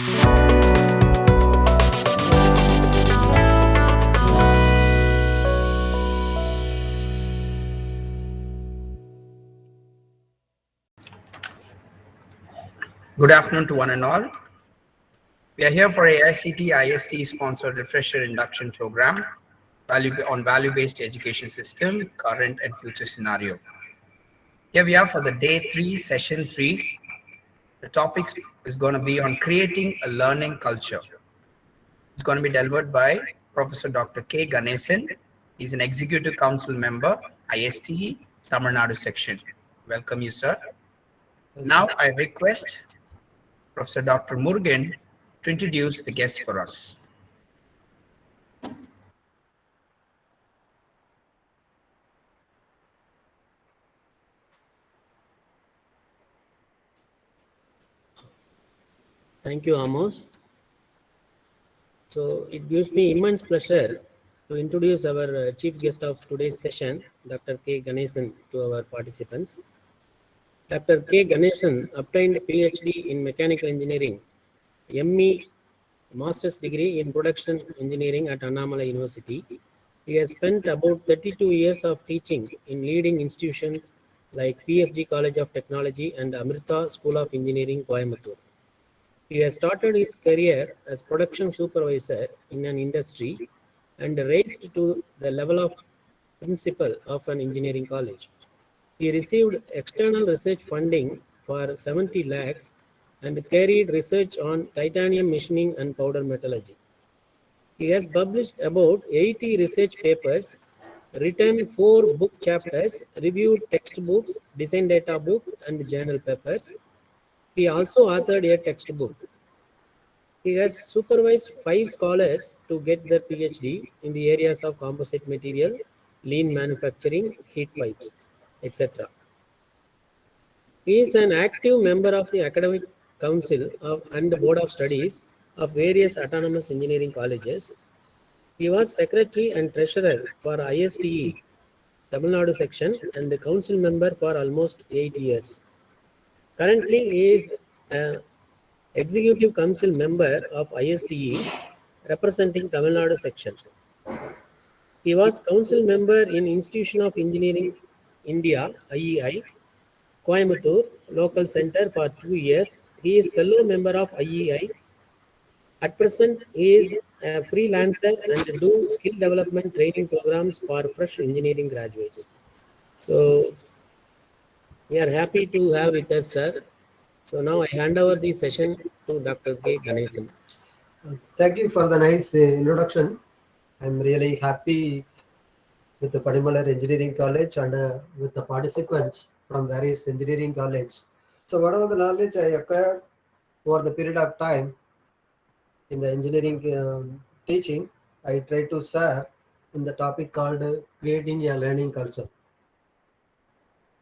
Good afternoon to one and all. We are here for a ISTE sponsored refresher induction program on value-based education system, current and future scenario. Here we are for the day 3, session 3. The topic is going to be on creating a learning culture. It's going to be delivered by Professor Dr. K.Ganesan. He's an executive council member, ISTE Tamil Nadu section. Welcome you, sir. Now I request Professor Dr. Murugan to introduce the guest for us. Thank you, Amos. So it gives me immense pleasure to introduce our chief guest of today's session, Dr. K.Ganesan, to our participants. Dr. K.Ganesan obtained PhD in Mechanical Engineering, ME Master's degree in Production Engineering at Panimalar University. He has spent about 32 years of teaching in leading institutions like PSG College of Technology and Amrita School of Engineering, Coimbatore. He has started his career as production supervisor in an industry and raised to the level of principal of an engineering college. He received external research funding for 70 lakhs and carried research on titanium machining and powder metallurgy. He has published about 80 research papers, written 4 book chapters, reviewed textbooks, design data book, and journal papers. He also authored a textbook. He has supervised 5 scholars to get their PhD in the areas of composite material, lean manufacturing, heat pipes, etc. He is an active member of the Academic Council and the Board of Studies of various autonomous engineering colleges. He was Secretary and Treasurer for ISTE Tamil Nadu section and the Council member for almost 8 years. Currently, he is an Executive Council member of ISTE representing Tamil Nadu section. He was Council member in Institution of Engineering India, IEI, Coimbatore Local Center for 2 years. He is fellow member of IEI. At present, he is a freelancer and do skill development training programs for fresh engineering graduates. So, we are happy to have with us, sir. So now I hand over the session to Dr. K.Ganesan. Thank you for the nice introduction. I'm really happy with the Panimalar Engineering College and with the participants from various engineering colleges. So whatever the knowledge I acquired over the period of time in the engineering teaching, I try to share in the topic called creating a learning culture.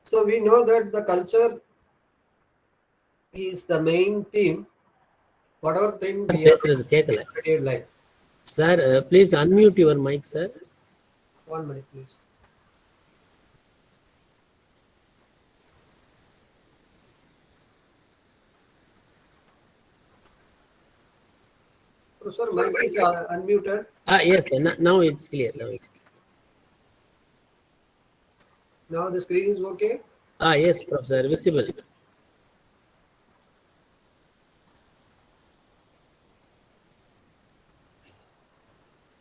So we know that the culture is the main theme. Whatever thing we have created life. Sir, please unmute your mic, sir. 1 minute, please. Professor, mic is unmuted. Yes, now it's clear. Now the screen is okay? Yes, Professor, visible.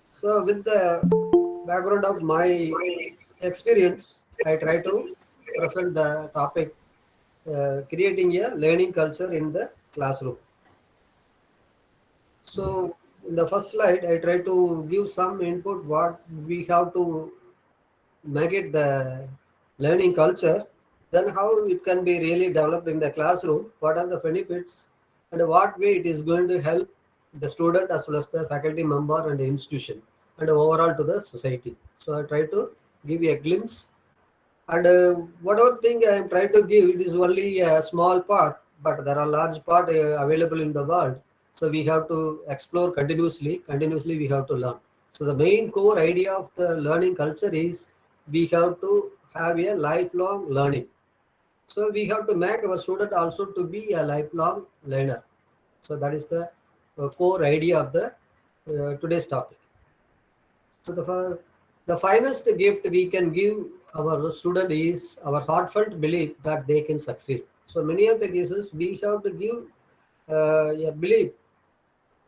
So with the background of my experience, I try to present the topic creating a learning culture in the classroom. So in the first slide, I try to give some input what we have to make it the learning culture, then how it can be really developed in the classroom, what are the benefits, and what way it is going to help the student as well as the faculty member and the institution, and overall to the society. So I try to give you a glimpse, and whatever thing I am trying to give, it is only a small part, but there are large part available in the world. So we have to explore continuously we have to learn. So the main core idea of the learning culture is we have to have a lifelong learning. So we have to make our student also to be a lifelong learner. So that is the core idea of the today's topic. So the finest gift we can give our student is our heartfelt belief that they can succeed. So many of the cases we have to give a belief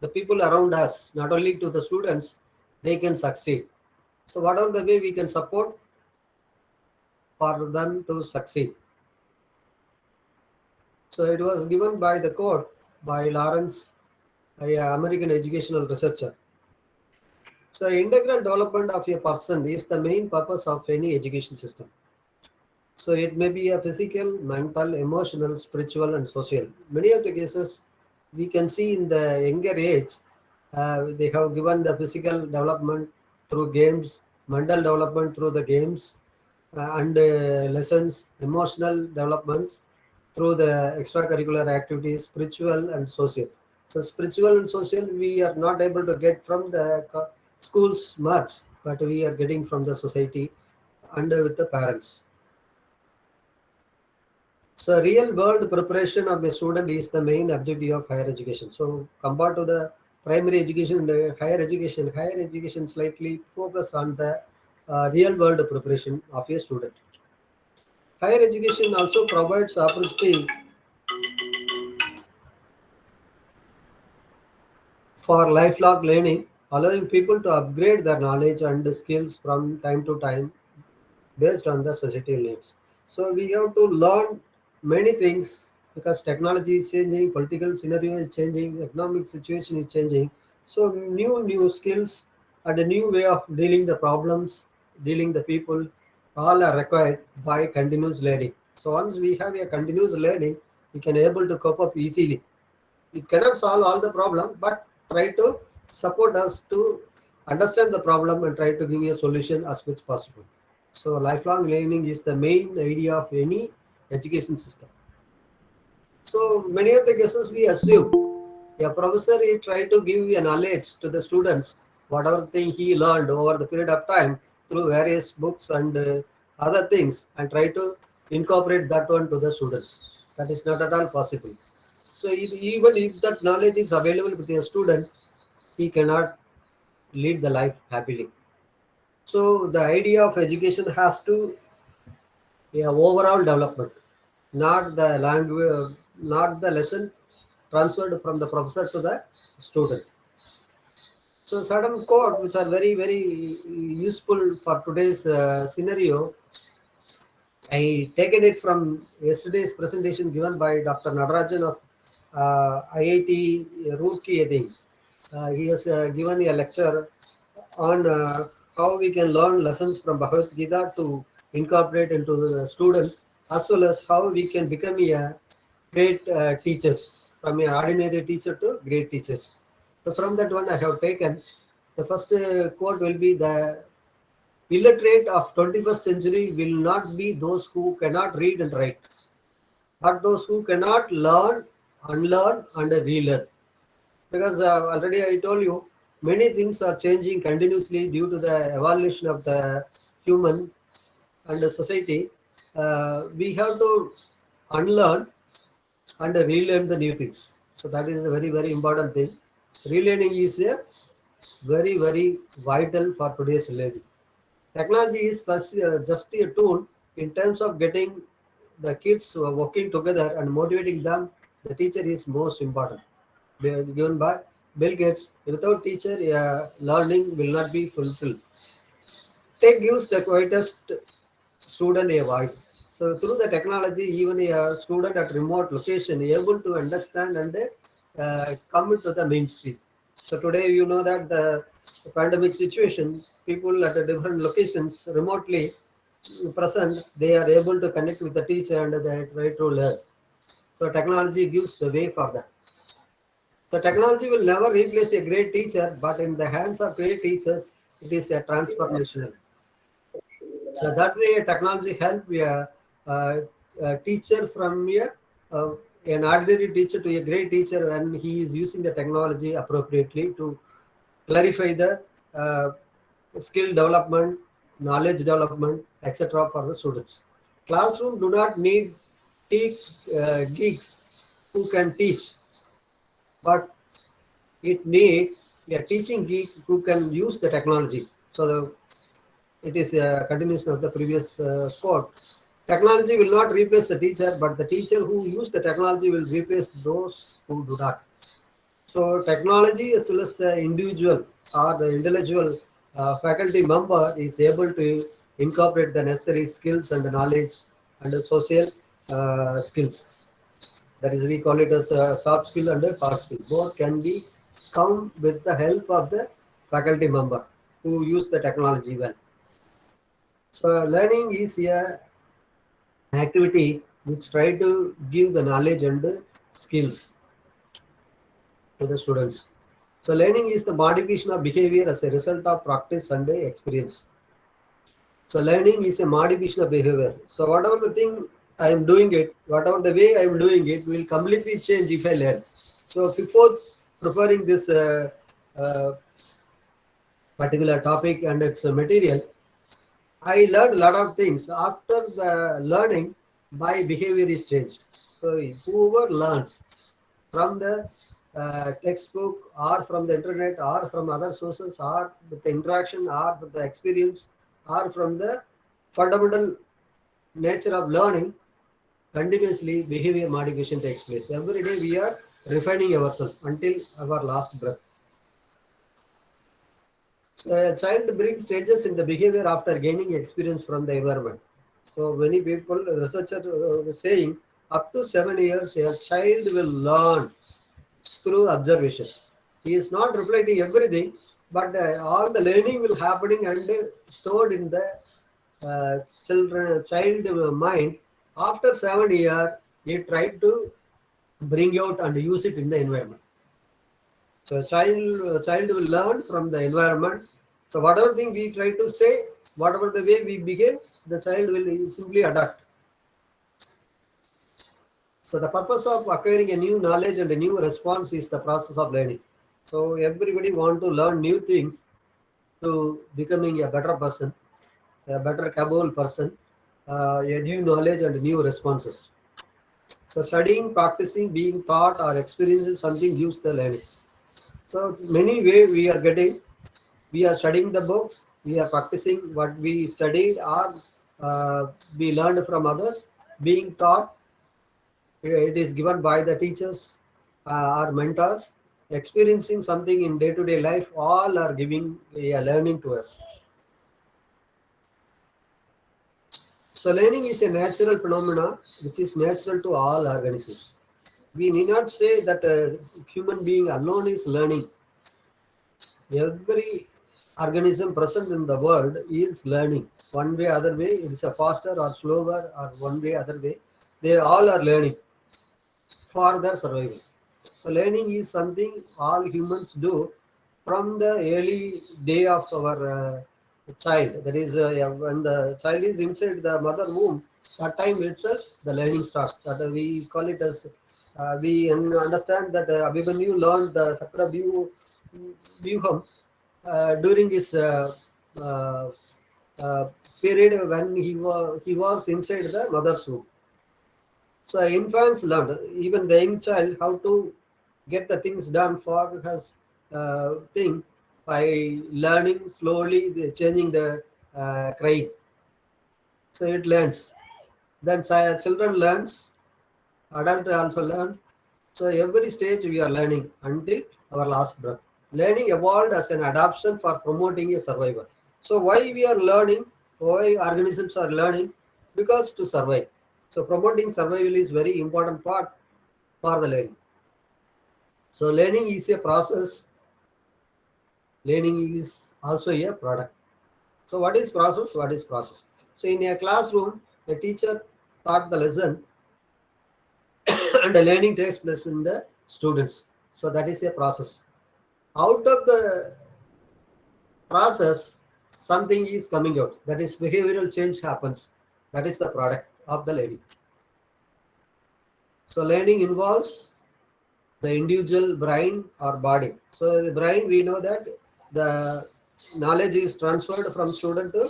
the people around us, not only to the students, they can succeed. So what are the way we can support for them to succeed? So it was given by the quote by Lawrence, an American educational researcher. So integral development of a person is the main purpose of any education system. So it may be a physical, mental, emotional, spiritual, and social. Many of the cases we can see in the younger age, they have given the physical development through games, mental development through the games, and lessons, emotional developments through the extracurricular activities, spiritual and social. So spiritual and social we are not able to get from the schools much, but we are getting from the society and with the parents. So real world preparation of a student is the main objective of higher education. So compared to the primary education and higher education slightly focus on the real world preparation of a student. Higher education also provides opportunity for lifelong learning, allowing people to upgrade their knowledge and skills from time to time based on the societal needs. So we have to learn many things because technology is changing, political scenario is changing, economic situation is changing. So new skills and a new way of dealing the problems, dealing the people, all are required by continuous learning. So once we have a continuous learning, we can able to cope up easily. It cannot solve all the problem, but try to support us to understand the problem and try to give you a solution as much possible. So lifelong learning is the main idea of any education system. So many of the cases we assume a professor he try to give a knowledge to the students, whatever thing he learned over the period of time through various books and other things, and try to incorporate that one to the students. That is not at all possible. So even if that knowledge is available with a student, he cannot lead the life happily. So the idea of education has to be overall development, not the language, not the lesson transferred from the professor to the student. So certain quote which are very useful for today's scenario. I taken it from yesterday's presentation given by Dr. Nadarajan of IIT Roorkee, I think. He has given a lecture on how we can learn lessons from Bhagavad Gita to incorporate into the student, as well as how we can become a great teachers, from an ordinary teacher to great teachers. So from that one I have taken, the first quote will be the illiterate of 21st century will not be those who cannot read and write, but those who cannot learn, unlearn, and relearn. Because already I told you, many things are changing continuously due to the evolution of the human and the society. We have to unlearn and relearn the new things. So that is a very important thing. Relearning is a very vital for today's learning. Technology is just a tool in terms of getting the kids working together and motivating them. The teacher is most important. Given by Bill Gates, without teacher, learning will not be fulfilled. Tech gives the quietest student a voice. So through the technology, even a student at remote location is able to understand and come into the mainstream. So today you know that the pandemic situation, people at the different locations remotely present, they are able to connect with the teacher and they try to learn. So technology gives the way for that. The technology will never replace a great teacher, but in the hands of great teachers, it is a transformational. So that way, technology help a teacher from an ordinary teacher to a great teacher when he is using the technology appropriately to clarify the skill development, knowledge development, etc. for the students. Classroom do not need geeks who can teach, but it needs a teaching geek who can use the technology. So it is a continuation of the previous quote. Technology will not replace the teacher, but the teacher who use the technology will replace those who do not. So technology as well as the individual or the intellectual faculty member is able to incorporate the necessary skills and the knowledge and the social skills. That is, we call it as a soft skill and a hard skill. Both can be come with the help of the faculty member who use the technology well. So learning is a activity which try to give the knowledge and the skills to the students. So learning is the modification of behavior as a result of practice and experience. So learning is a modification of behavior. So whatever the thing I am doing it, whatever the way I am doing it will completely change if I learn. So before preparing this particular topic and its material, I learned a lot of things. After the learning, my behavior is changed. So whoever learns from the textbook or from the internet or from other sources or with the interaction or with the experience or from the fundamental nature of learning, continuously behavior modification takes place. Every day we are refining ourselves until our last breath. So a child brings changes in the behavior after gaining experience from the environment. So many people, researchers saying up to 7 years, a child will learn through observation. He is not reflecting everything, but all the learning will happening and stored in the child mind. After 7 years, he tried to bring out and use it in the environment. So child will learn from the environment. So whatever thing we try to say, whatever the way we behave, the child will simply adapt. So the purpose of acquiring a new knowledge and a new response is the process of learning. So everybody want to learn new things to becoming a better person, a better capable person, a new knowledge and new responses. So studying, practicing, being taught or experiencing something gives the learning. So many way we are studying the books, we are practicing what we studied or we learned from others, being taught, it is given by the teachers or mentors, experiencing something in day-to-day life, all are giving a learning to us. So learning is a natural phenomena which is natural to all organisms. We need not say that a human being alone is learning. Every organism present in the world is learning. One way, other way, it's a faster or slower or one way, other way. They all are learning for their survival. So learning is something all humans do from the early day of our child. That is, when the child is inside the mother womb, that time itself the learning starts. That we call it as we understand that Abhimanyu learned the Sakra Vyuham during his uh, uh, period when he was inside the mother's womb. So infants learned, even the young child, how to get the things done for his thing by learning slowly, changing the crying. So it learns. Then children learns, adult also learn. So every stage we are learning until our last breath. Learning evolved as an adaptation for promoting a survival. So why we are learning? Why organisms are learning? Because to survive. So promoting survival is very important part for the learning. So learning is a process. Learning is also a product. So what is process? What is process? So in a classroom, a teacher taught the lesson and the learning takes place in the students. So that is a process. Out of the process, something is coming out. That is behavioral change happens. That is the product of the learning. So learning involves the individual brain or body. So the brain, we know that the knowledge is transferred from student to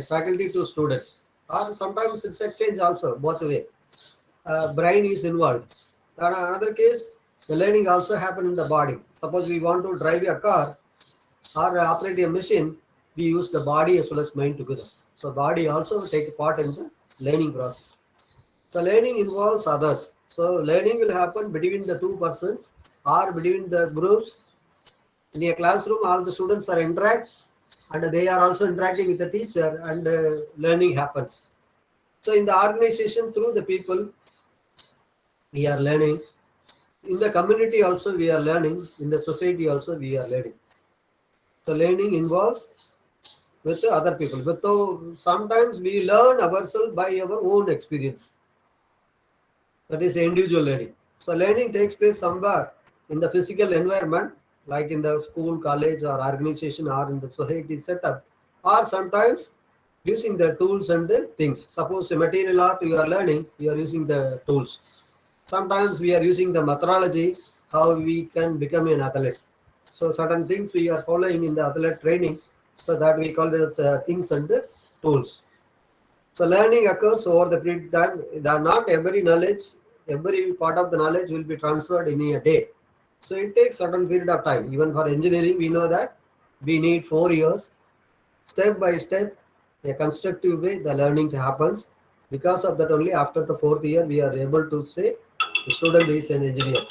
faculty to student, or sometimes it's exchange also both way. Brain is involved. Another case, The learning also happens in the body. Suppose we want to drive a car or operate a machine, we use the body as well as mind together. So body also take part in the learning process. So learning involves others. So learning will happen between the two persons or between the groups. In a classroom, all the students are interact and they are also interacting with the teacher, and learning happens. So in the organization, through the people, we are learning. In the community also we are learning. In the society also we are learning. So learning involves with the other people. But though sometimes we learn ourselves by our own experience. That is individual learning. So learning takes place somewhere in the physical environment, like in the school, college, or organization, or in the society setup, or sometimes using the tools and the things. Suppose a material art you are learning, you are using the tools. Sometimes we are using the methodology, how we can become an athlete. So certain things we are following in the athlete training, so that we call it as things and the tools. So learning occurs over the period of time. Not every knowledge, every part of the knowledge will be transferred in a day. So it takes certain period of time. Even for engineering, we know that we need 4 years. Step by step, a constructive way, the learning happens. Because of that only, after the 4th year, we are able to say the student is an engineer.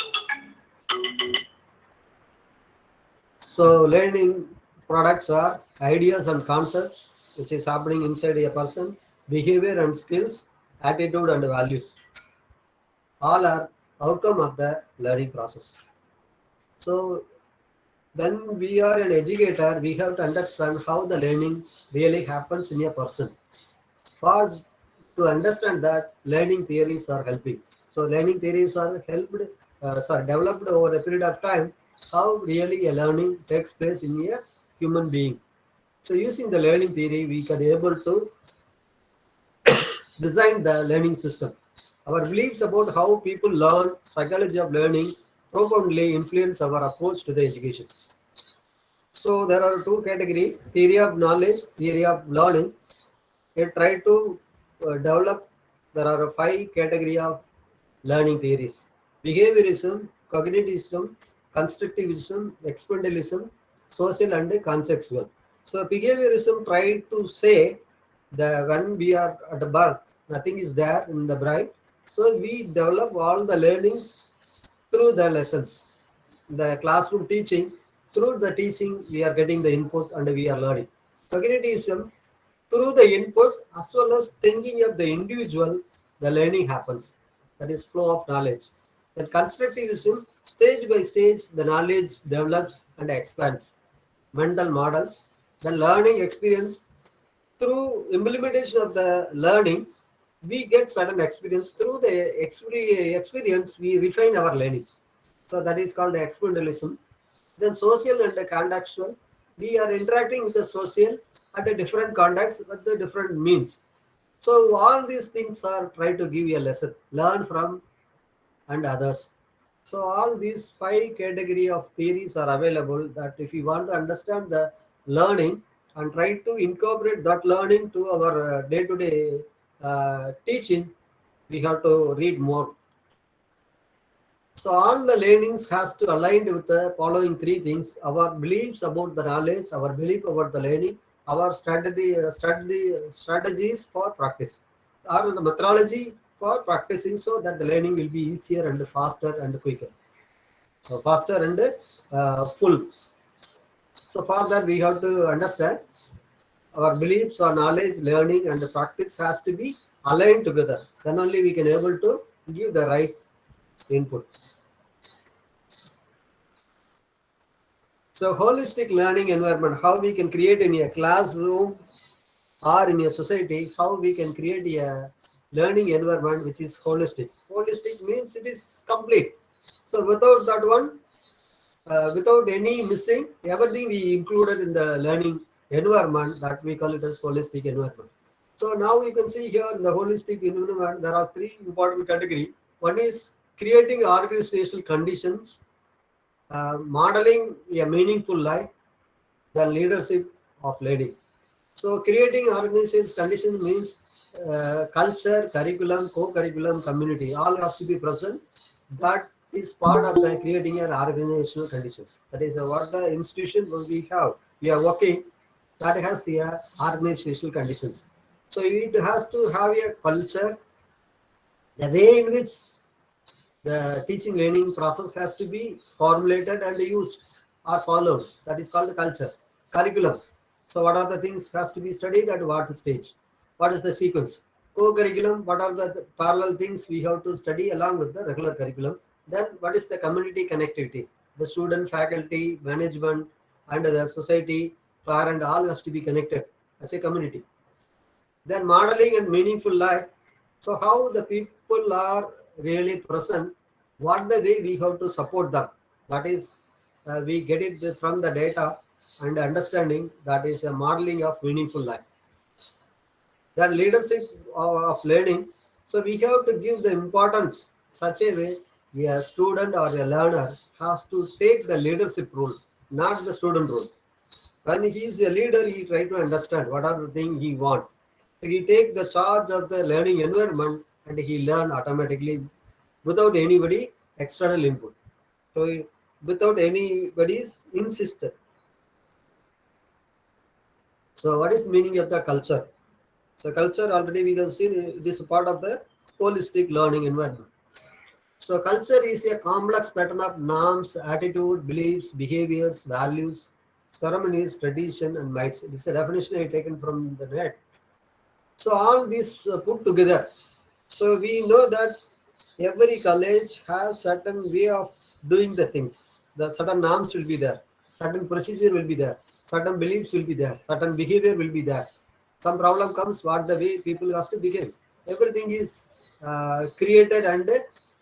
So learning products are ideas and concepts which is happening inside a person, behavior and skills, attitude and values. All are outcome of the learning process. So when we are an educator, we have to understand how the learning really happens in a person. For to understand that, learning theories are helping. So learning theories are developed over a period of time, how really a learning takes place in a human being. So using the learning theory, we can able to design the learning system. Our beliefs about how people learn, psychology of learning, profoundly influence our approach to the education. So there are two categories: theory of knowledge, theory of learning. We try to develop. There are 5 categories of learning theories: behaviorism, cognitivism, constructivism, experientialism, social and conceptual. So behaviorism try to say that when we are at birth, nothing is there in the brain. So we develop all the learnings through the lessons, the classroom teaching. Through the teaching, we are getting the input and we are learning. Cognitivism, through the input as well as thinking of the individual, the learning happens. That is flow of knowledge. Then constructivism, stage by stage, the knowledge develops and expands. Mental models, the learning experience, through implementation of the learning, we get certain experience. Through the experience, we refine our learning. So that is called experientialism. Then social and the contextual, we are interacting with the social at a different context with the different means. So all these things are try to give you a lesson, learn from and others. So all these 5 category of theories are available, that if you want to understand the learning and try to incorporate that learning to our day-to-day teaching, we have to read more. So all the learnings has to align with the following 3 things: our beliefs about the knowledge, our belief about the learning, our strategies for practice, or the methodology for practicing, so that the learning will be easier and faster and quicker. So faster and full. So for that we have to understand our beliefs or knowledge, learning and the practice has to be aligned together. Then only we can able to give the right input. So holistic learning environment, how we can create in a classroom or in a society, how we can create a learning environment which is holistic. Holistic means it is complete. So without that one, without any missing, everything we included in the learning environment, that we call it as holistic environment. So now you can see here in the holistic environment, there are 3 important categories. One is creating organizational conditions, modeling a meaningful life, the leadership of learning. So creating organizations conditions means culture, curriculum, co-curriculum, community, all has to be present. That is part of the creating an organizational conditions. That is what the institution we have. We are working that has the organizational conditions. So it has to have a culture, the way in which the teaching learning process has to be formulated and used or followed. That is called the culture. Curriculum. So what are the things has to be studied at what stage? What is the sequence? Co-curriculum, what are the parallel things we have to study along with the regular curriculum? Then what is the community connectivity? The student, faculty, management, and the society, parent, all has to be connected as a community. Then modeling and meaningful life. So how the people are really present, what the way we have to support them. That is, we get it from the data and understanding. That is a modeling of meaningful life. Then leadership of learning. So we have to give the importance such a way a student or a learner has to take the leadership role, not the student role. When he is a leader, he try to understand what are the things he want. He take the charge of the learning environment and he learn automatically without anybody external input. So without anybody's insistence. So what is meaning of the culture? So culture already we have seen it is a part of the holistic learning environment. So culture is a complex pattern of norms, attitude, beliefs, behaviors, values, ceremonies, tradition, and myths. This is a definition I taken from the net. So all these put together. So we know that every college has certain way of doing the things. The certain norms will be there, certain procedure will be there, certain beliefs will be there, certain behavior will be there. Some problem comes, what the way people has to behave. Everything is created and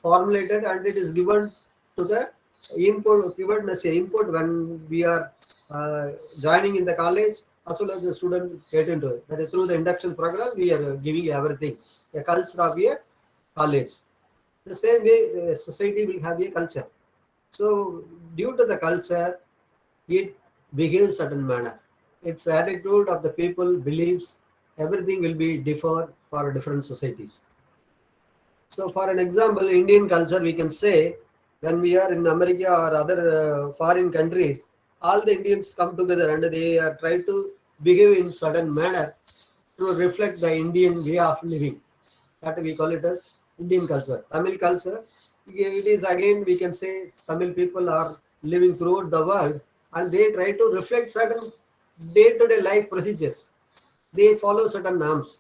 formulated, and it is given to the input, given as a input when we are joining in the college, as well as the student get into it. That is through the induction program, we are giving everything, a culture of a college. The same way, society will have a culture. So, due to the culture, it behaves certain manner. Its attitude of the people, beliefs, everything will be differ for different societies. So, for an example, Indian culture, we can say when we are in America or other foreign countries, all the Indians come together and they are try to behave in certain manner to reflect the Indian way of living. That we call it as Indian culture. Tamil culture, it is again we can say Tamil people are living throughout the world and they try to reflect certain day-to-day life procedures. They follow certain norms,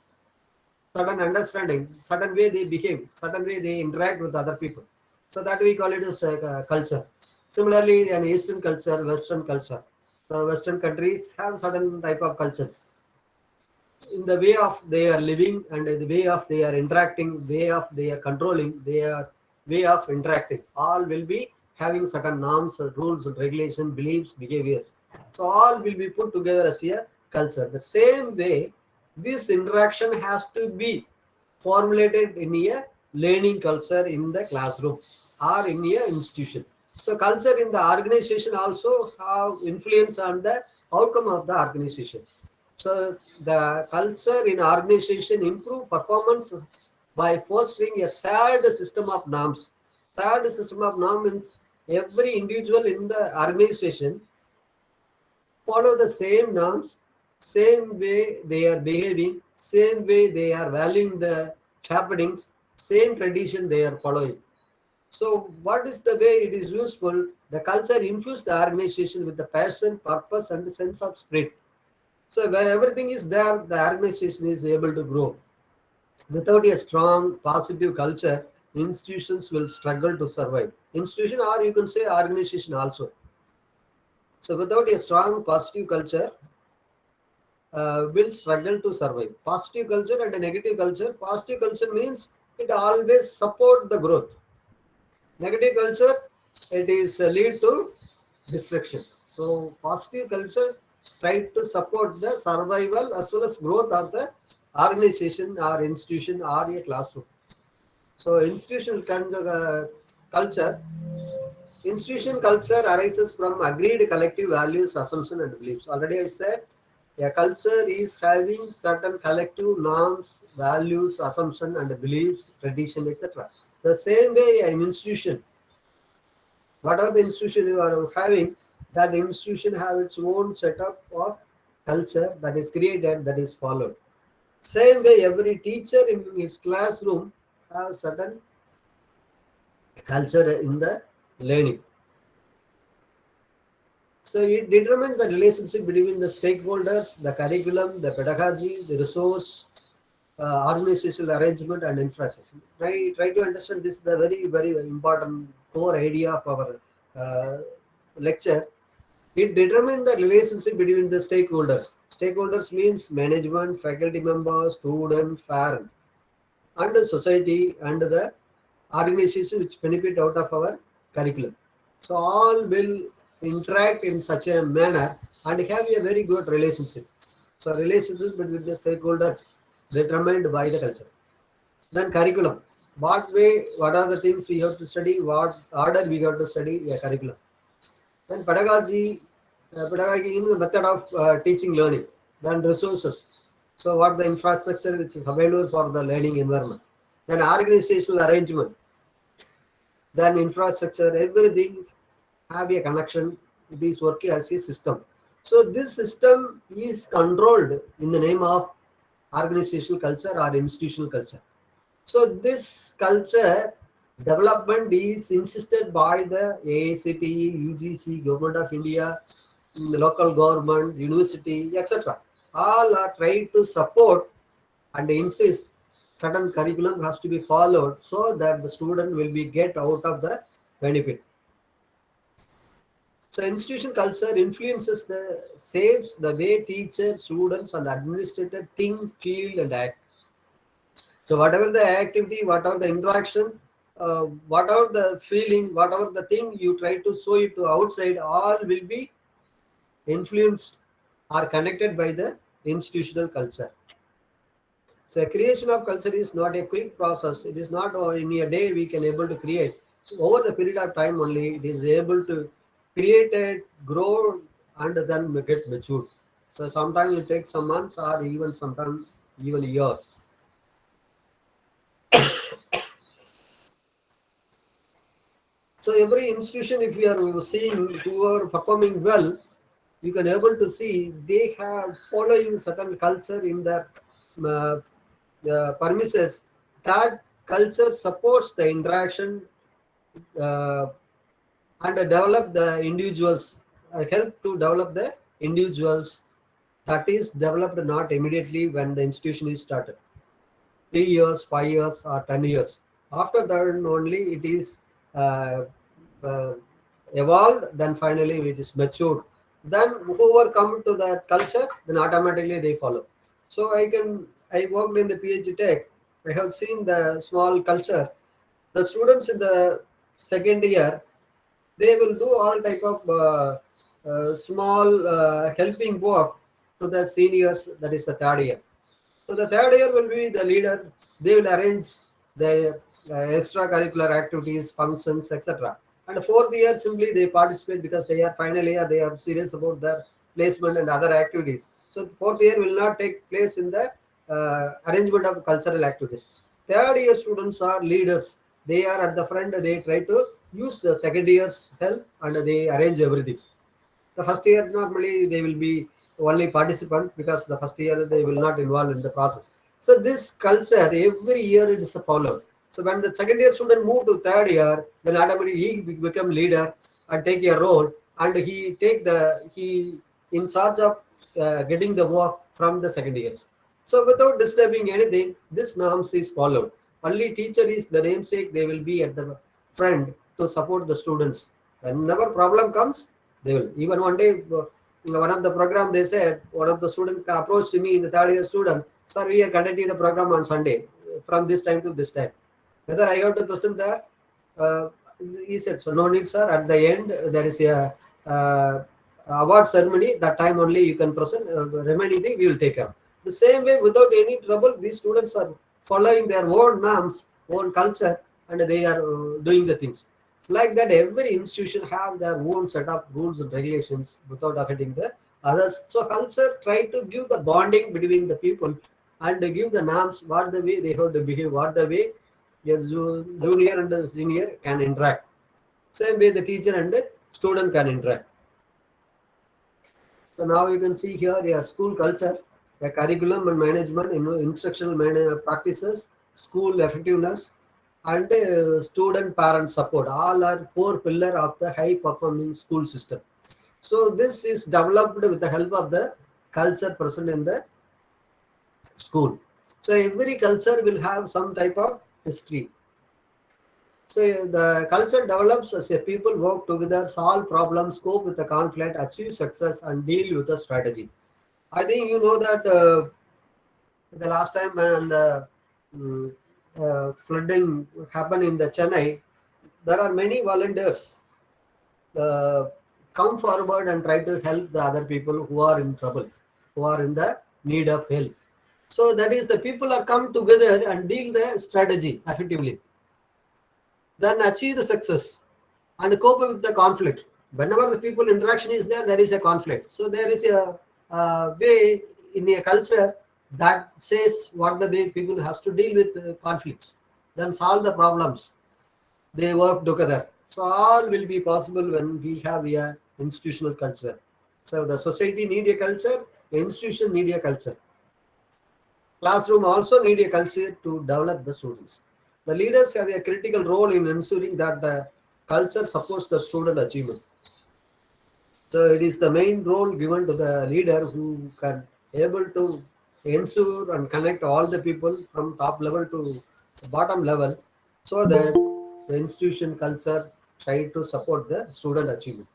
certain understanding, certain way they behave, certain way they interact with other people. So that we call it as culture. Similarly, an Eastern culture, Western culture. So Western countries have certain type of cultures in the way of they are living and the way of they are interacting, way of they are controlling, their way of interacting. All will be having certain norms, rules, and regulation, beliefs, behaviors. So all will be put together as a culture. The same way, this interaction has to be formulated in a learning culture in the classroom or in a institution. So culture in the organization also have influence on the outcome of the organization. So the culture in organization improve performance by fostering a shared system of norms. Shared system of norms means every individual in the organization follow the same norms, same way they are behaving, same way they are valuing the happenings, same tradition they are following. So what is the way it is useful? The culture infuse the organization with the passion, purpose, and the sense of spirit. So when everything is there, the organization is able to grow. Without a strong positive culture, institutions will struggle to survive. Institution, or you can say organization also. So without a strong positive culture, will struggle to survive. Positive culture and a negative culture. Positive culture means it always support the growth. Negative culture, it is lead to destruction. So positive culture try to support the survival as well as growth of the organization or institution or a classroom. So culture, institution culture arises from agreed collective values, assumption, and beliefs. Already I said a culture is having certain collective norms, values, assumption, and beliefs, tradition, etc. The same way an institution Whatever the institution you are having, that institution have its own setup of culture that is created, that is followed. Same way, every teacher in his classroom has certain culture in the learning. So it determines the relationship between the stakeholders, the curriculum, the pedagogy, the resource, organizational arrangement, and infrastructure. Try to understand this, the very important core idea of our lecture. It determines the relationship between the stakeholders. Stakeholders means management, faculty members, student, parent, and the society, and the organization which benefit out of our curriculum. So all will interact in such a manner and have a very good relationship. So relationship between the stakeholders determined by the culture. Then curriculum. What way, what are the things we have to study, what order we have to study a curriculum. Then pedagogy, pedagogy in the method of teaching learning. Then resources. So what the infrastructure which is available for the learning environment. Then organizational arrangement. Then infrastructure, everything have a connection. It is working as a system. So this system is controlled in the name of organizational culture or institutional culture. So this culture development is insisted by the AICTE, UGC, Government of India, the local government, university, etc. All are trying to support and insist certain curriculum has to be followed so that the student will be get out of the benefit. So institution culture influences the shapes the way teachers, students, and administrators think, feel, and act. So whatever the activity, whatever the interaction, whatever the feeling, whatever the thing you try to show it to outside, all will be influenced or connected by the institutional culture. So creation of culture is not a quick process. It is not in a day we can able to create. Over the period of time only, it is able to create it, grow, and then get matured. So sometimes it takes some months or even sometimes even years. So every institution, if we are seeing who are performing well, you can able to see they have following certain culture in their uh, premises. That culture supports the interaction uh, and develop the individuals, help to develop the individuals. That is developed not immediately when the institution is started. 3 years, 5 years, or 10 years. After that only it is uh, uh, evolved, then finally it is matured. Then whoever come to that culture, then automatically they follow. So I worked in the PhD Tech. I have seen the small culture. The students in the second year, they will do all type of small helping work to the seniors, that is the third year. So the third year will be the leader. They will arrange the extracurricular activities, functions, etc. And the fourth year simply they participate because they are final year. They are serious about their placement and other activities. So fourth year will not take place in the arrangement of cultural activities. Third year students are leaders. They are at the front. They try to use the second year's help and they arrange everything. The first year normally they will be only participant because the first year they will not involve in the process. So this culture every year it is followed. So when the second year student move to third year, then automatically he become leader and take a role, and he in charge of getting the work from the second years. So without disturbing anything, this norms is followed. Only teacher is the namesake. They will be at the front to support the students. Whenever problem comes, they will. Even one day, one of the program they said, one of the student approached me, the third year student, sir, we are conducting the program on Sunday from this time to this time. Whether I have to present there, uh, he said, so no need, sir. At the end, there is a award ceremony. That time only you can present. Remaining thing we will take care. The same way, without any trouble, these students are following their own norms, own culture, and they are doing the things. It's like that every institution have their own set of rules and regulations without affecting the others. So culture try to give the bonding between the people and give the norms, what the way they have to behave, what the way your junior and the senior can interact. Same way the teacher and the student can interact. So now you can see here a school culture, a curriculum and management, instructional practices, school effectiveness, and student parent support. All are four pillars of the high performing school system. So this is developed with the help of the culture present in the school. So every culture will have some type of history. So the culture develops as a people work together, solve problems, cope with the conflict, achieve success, and deal with the strategy. I think you know that the last time when the flooding happened in the Chennai, there are many volunteers uh, come forward and try to help the other people who are in trouble, who are in the need of help. So that is the people are come together and deal the strategy effectively, then achieve the success and cope with the conflict. Whenever the people interaction is there, there is a conflict. So there is a way in a culture that says what the way people has to deal with conflicts, then solve the problems. They work together. So all will be possible when we have a institutional culture. So the society need a culture, the institution need a culture. Classroom also need a culture to develop the students. The leaders have a critical role in ensuring that the culture supports the student achievement. So it is the main role given to the leader who can able to ensure and connect all the people from top level to the bottom level, so that the institution culture try to support the student achievement.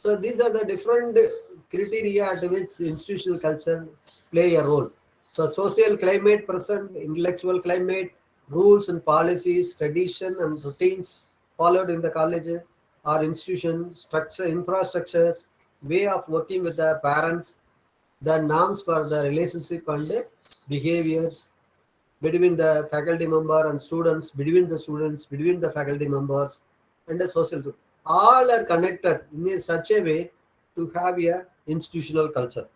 So these are the different criteria at which institutional culture play a role. So social climate present, intellectual climate, rules and policies, tradition and routines followed in the college or institution, structure, infrastructures, way of working with the parents, the norms for the relationship and the behaviors between the faculty member and students, between the faculty members, and the social group. All are connected in such a way to have a institutional culture.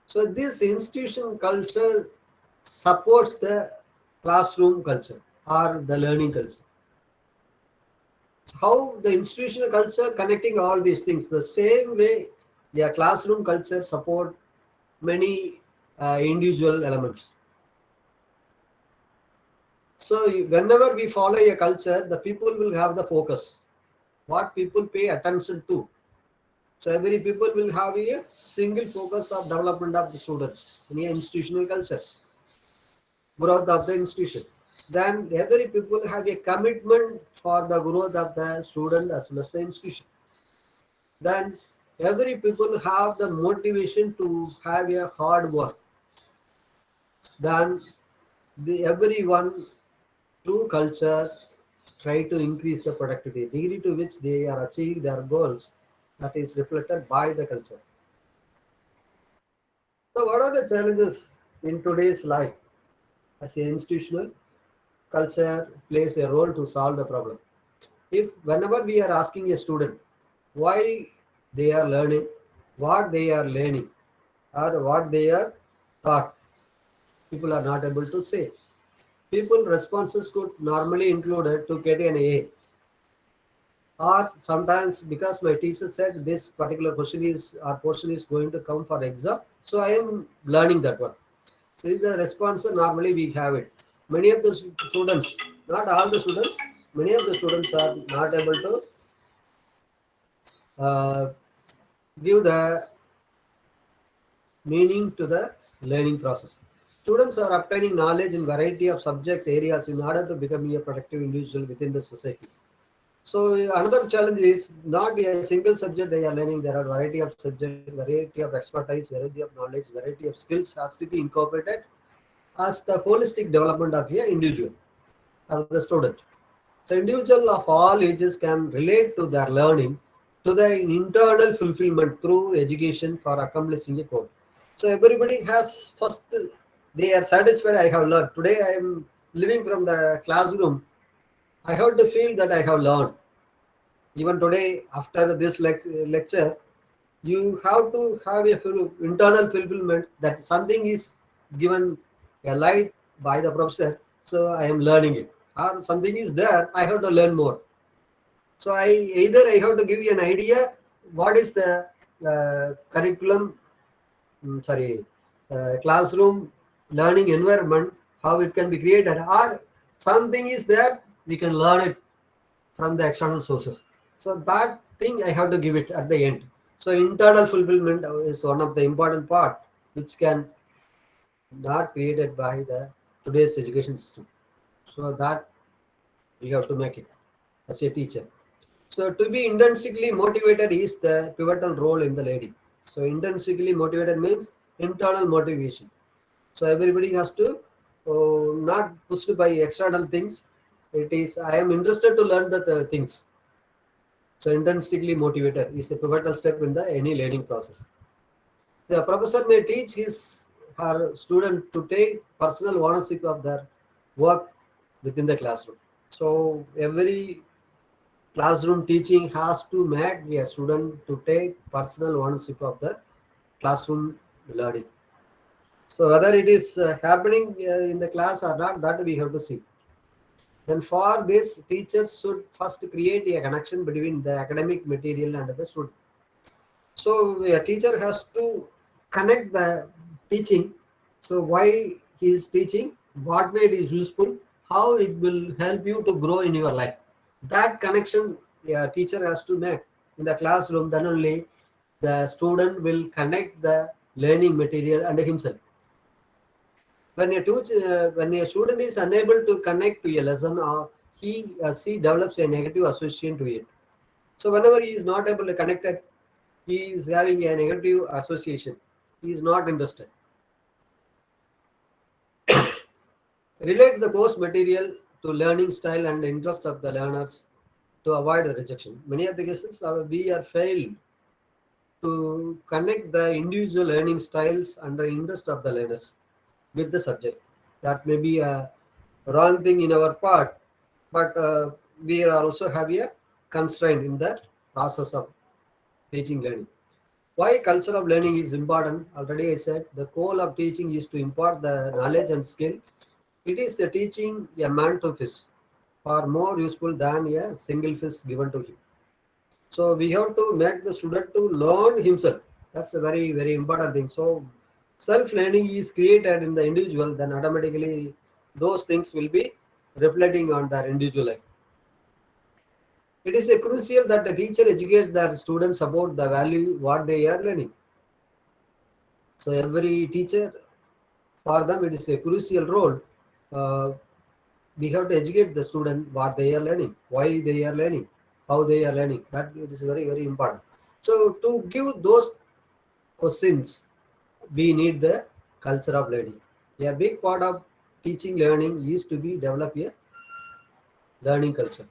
So this institutional culture supports the classroom culture or the learning culture. How the institutional culture connecting all these things the same way the classroom culture support many individual elements. So whenever we follow a culture, the people will have the focus. What people pay attention to. So every people will have a single focus of development of the students in a institutional culture, growth of the institution. Then every people have a commitment for the growth of the student as well as the institution. Then every people have the motivation to have a hard work. Then everyone through culture try to increase the productivity degree to which they are achieving their goals, that is reflected by the culture. So what are the challenges in today's life? As an institutional culture plays a role to solve the problem. If whenever we are asking a student why they are learning, what they are learning, or what they are taught, people are not able to say. People responses could normally include to get an A, or sometimes because my teacher said this particular question is or portion is going to come for exam, so I am learning that one. So the response normally we have it. Many of the students, not all the students, many of the students are not able to uh, give the meaning to the learning process. Students are obtaining knowledge in variety of subject areas in order to become a productive individual within the society. So another challenge is not a single subject they are learning. There are variety of subject, variety of expertise, variety of knowledge, variety of skills has to be incorporated as the holistic development of a individual or the student. So individual of all ages can relate to their learning to the internal fulfillment through education for accomplishing a goal. So everybody has first they are satisfied I have learned. Today I am living from the classroom. I have to feel that I have learned. Even today after this lecture, you have to have a internal fulfillment that something is given a light by the professor, so I am learning it, or something is there I have to learn more. So either I have to give you an idea what is the curriculum, classroom learning environment, how it can be created, or something is there, we can learn it from the external sources. So that thing I have to give it at the end. So internal fulfillment is one of the important part which can not created by the today's education system. So that we have to make it as a teacher. So to be intrinsically motivated is the pivotal role in the learning. So intrinsically motivated means internal motivation. So everybody has to not pushed by external things. It is I am interested to learn the things. So intrinsically motivated is a pivotal step in the any learning process. The professor may teach his her student to take personal ownership of their work within the classroom. So every classroom teaching has to make a student to take personal ownership of the classroom learning. So whether it is happening in the class or not, that we have to see. Then for this, teachers should first create a connection between the academic material and the student. So a teacher has to connect the teaching. So why he is teaching, what way it is useful, how it will help you to grow in your life. That connection a teacher has to make in the classroom. Then only the student will connect the learning material and himself. When a student is unable to connect to a lesson, or he or she develops a negative association to it. So whenever he is not able to connect it, he is having a negative association. He is not interested. Relate the course material to learning style and interest of the learners to avoid the rejection. Many of the cases we are failed to connect the individual learning styles and the interest of the learners with the subject. That may be a wrong thing in our part, but we are also have a constraint in the process of teaching learning. Why culture of learning is important? Already I said the goal of teaching is to impart the knowledge and skill. It is the teaching a man to fish, far more useful than a single fish given to him. So we have to make the student to learn himself. That's a very, very important thing. So self-learning is created in the individual, then automatically those things will be reflecting on their individual life. It is a crucial that the teacher educates their students about the value what they are learning. So every teacher, for them, it is a crucial role. Uh, we have to educate the student what they are learning, why they are learning, how they are learning. That it is very, very important. So to give those questions, we need the culture of learning. A big part of teaching learning is to be develop a learning culture.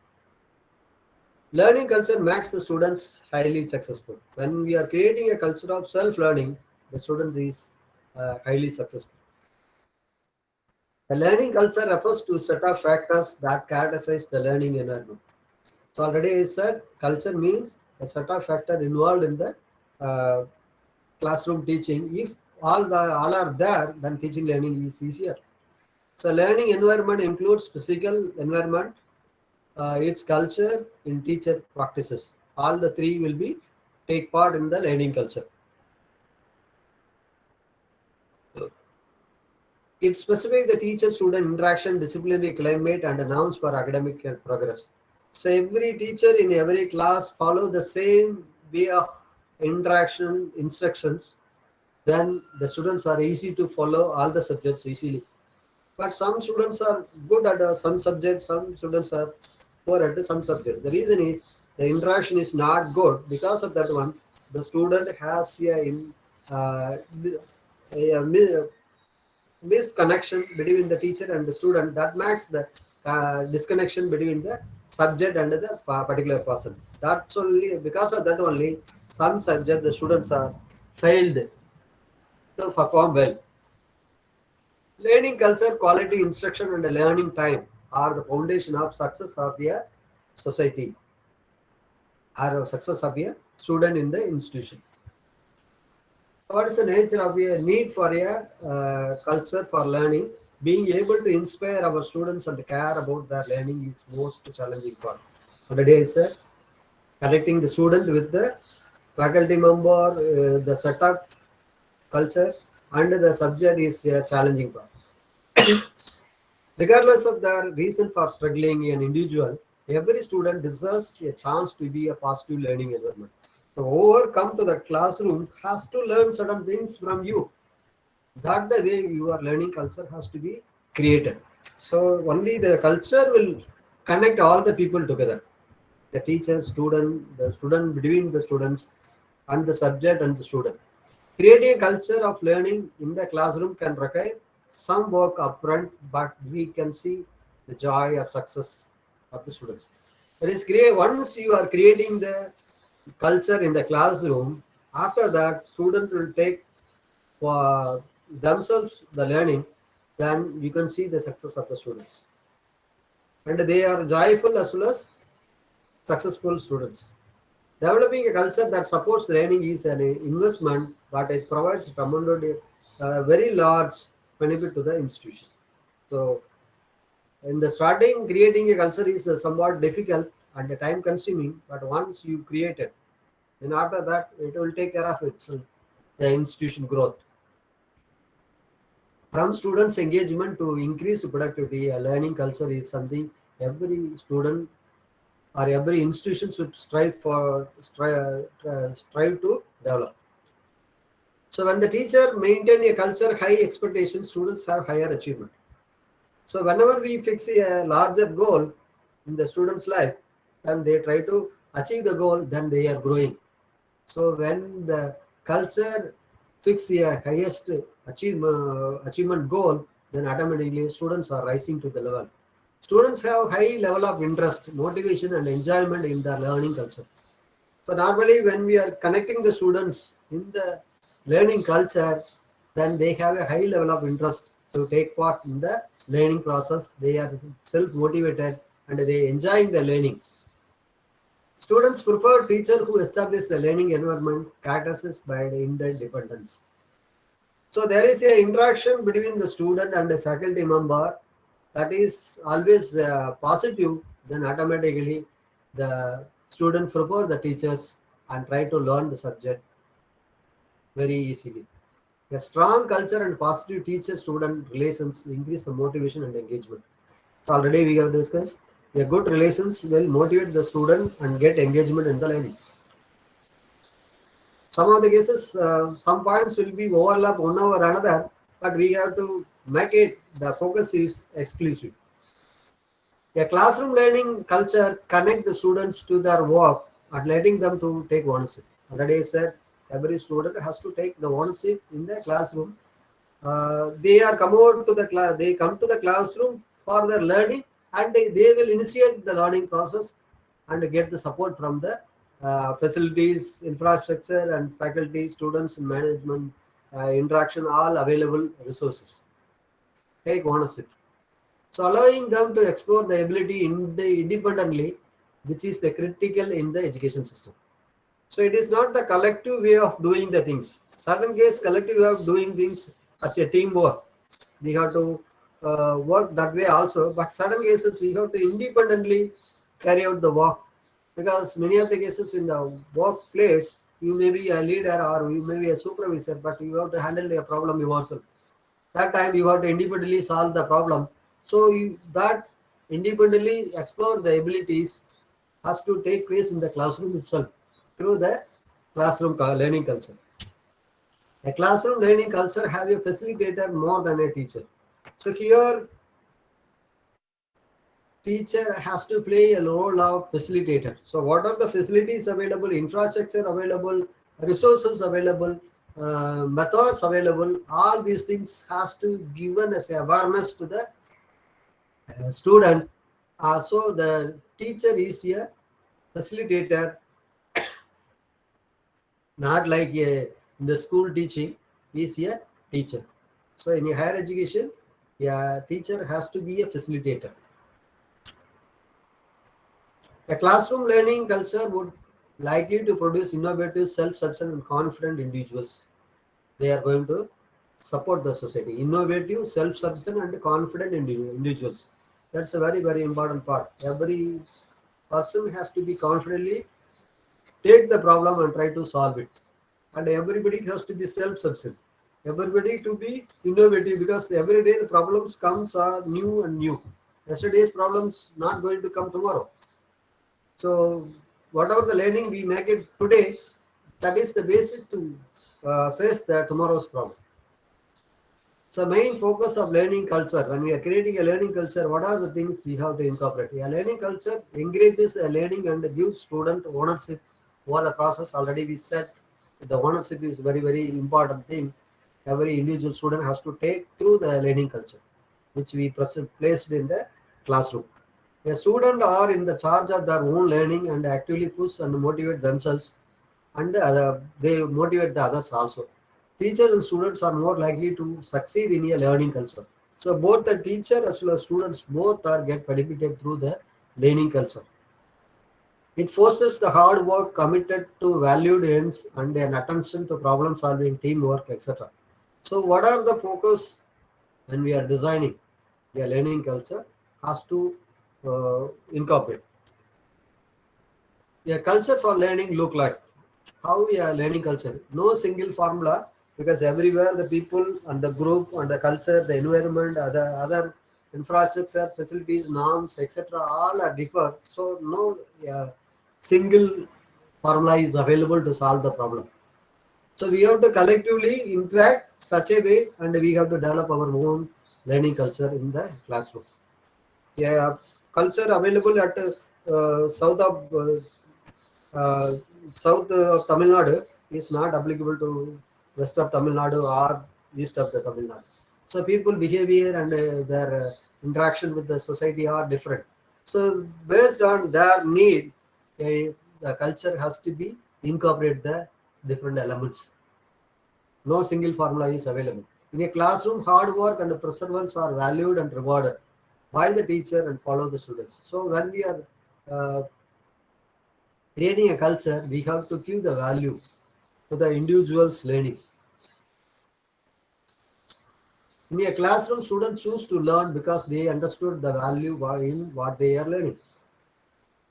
Learning culture makes the students highly successful. When we are creating a culture of self-learning, the student is highly successful. The learning culture refers to a set of factors that characterize the learning environment. So already I said culture means a set of factors involved in the uh, classroom teaching. If all are there, then teaching learning is easier. So learning environment includes physical environment, its culture, in teacher practices. All the three will be take part in the learning culture. It specifies the teacher-student interaction, disciplinary climate, and norms for academic progress. So every teacher in every class follow the same way of interaction instructions. Then the students are easy to follow all the subjects easily. But some students are good at some subjects, some students are poor at some subject. The reason is the interaction is not good. Because of that one, the student has uh, a misconnection between the teacher and the student that makes the disconnection between the subject and the particular person. That's only because of that only some subject the students are failed to perform well. Learning culture, quality instruction, and learning time are the foundation of success of a society or success of a student in the institution. What is the nature of a need for a culture for learning? Being able to inspire our students and care about their learning is most challenging part. Already I said connecting the student with the faculty member, the setup, culture, and the subject is a challenging part. Regardless of the reason for struggling, an individual, every student deserves a chance to be a positive learning environment. To overcome to the classroom has to learn certain things from you. That the way your learning culture has to be created. So only the culture will connect all the people together. The teacher, student, the student between the students, and the subject and the student. Creating a culture of learning in the classroom can require some work upfront, but we can see the joy of success of the students. That is, once you are creating the culture in the classroom, after that, students will take for themselves the learning, then you can see the success of the students. And they are joyful as well as successful students. Developing a culture that supports learning is an investment, but it provides tremendous, very large benefit to the institution. So, in the starting, creating a culture is somewhat difficult and time consuming, but once you create it, then after that, it will take care of itself, the institution growth. From students' engagement to increase productivity, a learning culture is something every student or every institution should strive to develop. So when the teacher maintain a culture high expectations, students have higher achievement. So whenever we fix a larger goal in the student's life, then they try to achieve the goal, then they are growing. So when the culture fix a highest achievement goal, then automatically students are rising to the level. Students have high level of interest, motivation, and enjoyment in the learning culture. So normally when we are connecting the students in the learning culture, then they have a high level of interest to take part in the learning process. They are self-motivated and they enjoying the learning. Students prefer teacher who establish the learning environment characterized by the interdependence. So there is a interaction between the student and the faculty member that is always positive. Then automatically the student prefer the teachers and try to learn the subject very easily. A strong culture and positive teacher-student relations increase the motivation and engagement. So already we have discussed a good relations will motivate the student and get engagement in the learning. Some of the cases, some points will be overlap one over another, but we have to make it the focus is exclusive. A classroom learning culture connect the students to their work and letting them to take ownership. Already I said every student has to take the ownership in the classroom. They are come over to the class. They come to the classroom for their learning, and they will initiate the learning process and get the support from the facilities, infrastructure, and faculty, students, and management, interaction, all available resources. Take ownership. So allowing them to explore the ability independently, which is the critical in the education system. So it is not the collective way of doing the things. Certain case, collective way of doing things as a teamwork. We have to work that way also. But certain cases, we have to independently carry out the work. Because many of the cases in the workplace, you may be a leader or you may be a supervisor, but you have to handle a problem yourself. That time you have to independently solve the problem. So that independently explore the abilities has to take place in the classroom itself through the classroom learning culture. A classroom learning culture have a facilitator more than a teacher. So here teacher has to play a role of facilitator. So what are the facilities available, infrastructure available, resources available, methods available, all these things has to given as awareness to the student. So the teacher is a facilitator, not like in the school teaching, is a teacher. So in a higher education, a teacher has to be a facilitator. A classroom learning culture would likely to produce innovative, self-sufficient, and confident individuals. They are going to support the society. Innovative, self-sufficient, and confident individuals. That's a very, very important part. Every person has to be confidently take the problem and try to solve it. And everybody has to be self-sufficient. Everybody to be innovative, because every day the problems comes are new and new. Yesterday's problems not going to come tomorrow. So whatever the learning we make it today, that is the basis to face the tomorrow's problem. So main focus of learning culture, when we are creating a learning culture, what are the things we have to incorporate? A learning culture encourages a learning and gives student ownership over the process. Already we said the ownership is very, very important thing. Every individual student has to take through the learning culture, which we placed in the classroom. A student are in the charge of their own learning and actively push and motivate themselves, and they motivate the others also. Teachers and students are more likely to succeed in a learning culture. So both the teacher as well as students both are get benefited through the learning culture. It fosters the hard work, committed to valued ends, and an attention to problem solving, teamwork, etc. So what are the focus when we are designing a learning culture has to incorporate? A culture for learning look like how we are learning culture. No single formula, because everywhere the people and the group and the culture, the environment, other infrastructure, facilities, norms, etc. all are differ. So no single formula is available to solve the problem. So we have to collectively interact such a way, and we have to develop our own learning culture in the classroom. Yeah, culture available at south of south of Tamil Nadu is not applicable to west of Tamil Nadu or east of the Tamil Nadu. So people behavior and their interaction with the society are different. So based on their need, the culture has to be incorporate the different elements. No single formula is available. In a classroom, hard work and perseverance are valued and rewarded by the teacher and follow the students. So when we are creating a culture, we have to give the value to the individual's learning. In a classroom, students choose to learn because they understood the value in what they are learning.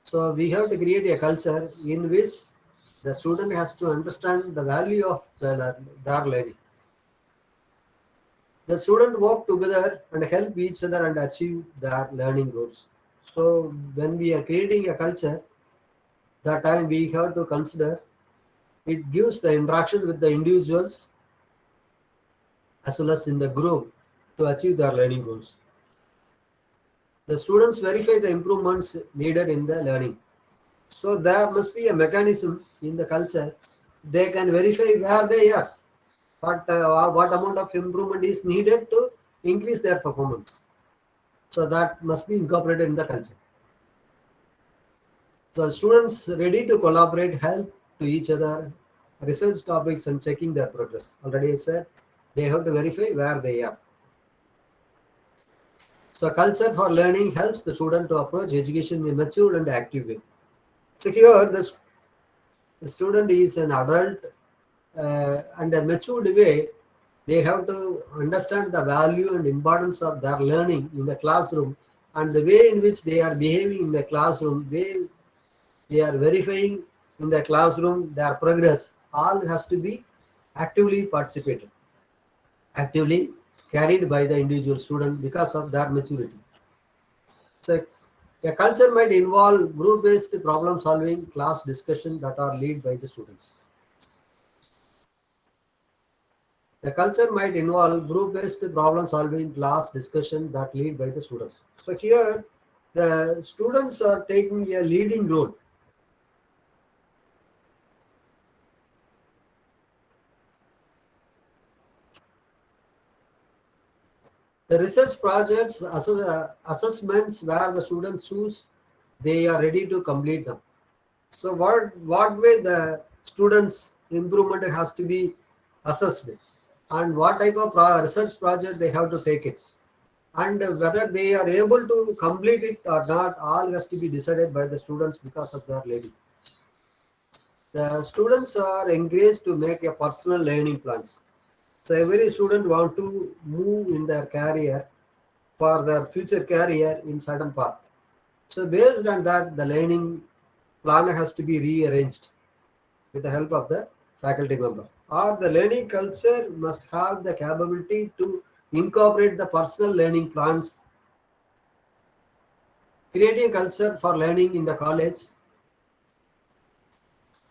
So we have to create a culture in which the student has to understand the value of their learning. The student work together and help each other and achieve their learning goals. So when we are creating a culture, that time we have to consider it gives the interaction with the individuals as well as in the group to achieve their learning goals. The students verify the improvements needed in the learning. So there must be a mechanism in the culture. They can verify where they are, what amount of improvement is needed to increase their performance. So that must be incorporated in the culture. So students ready to collaborate, help to each other, research topics and checking their progress. Already I said they have to verify where they are. So culture for learning helps the student to approach education in a mature and active way. So here the student is an adult and a matured way. They have to understand the value and importance of their learning in the classroom, and the way in which they are behaving in the classroom, way they are verifying in the classroom their progress, all has to be actively participated, actively carried by the individual student because of their maturity. So a culture might involve group-based problem solving, class discussion that are led by the students. The culture might involve group-based problem solving, class discussion that lead by the students. So here the students are taking a leading role. The research projects, assessments where the students choose, they are ready to complete them. So what way the students' improvement has to be assessed, and what type of research project they have to take it, and whether they are able to complete it or not, all has to be decided by the students because of their learning. The students are encouraged to make a personal learning plans. So every student want to move in their career for their future career in certain path. So based on that, the learning plan has to be rearranged. with the help of the faculty member. Or the learning culture must have the capability to incorporate the personal learning plans, creating a culture for learning in the college.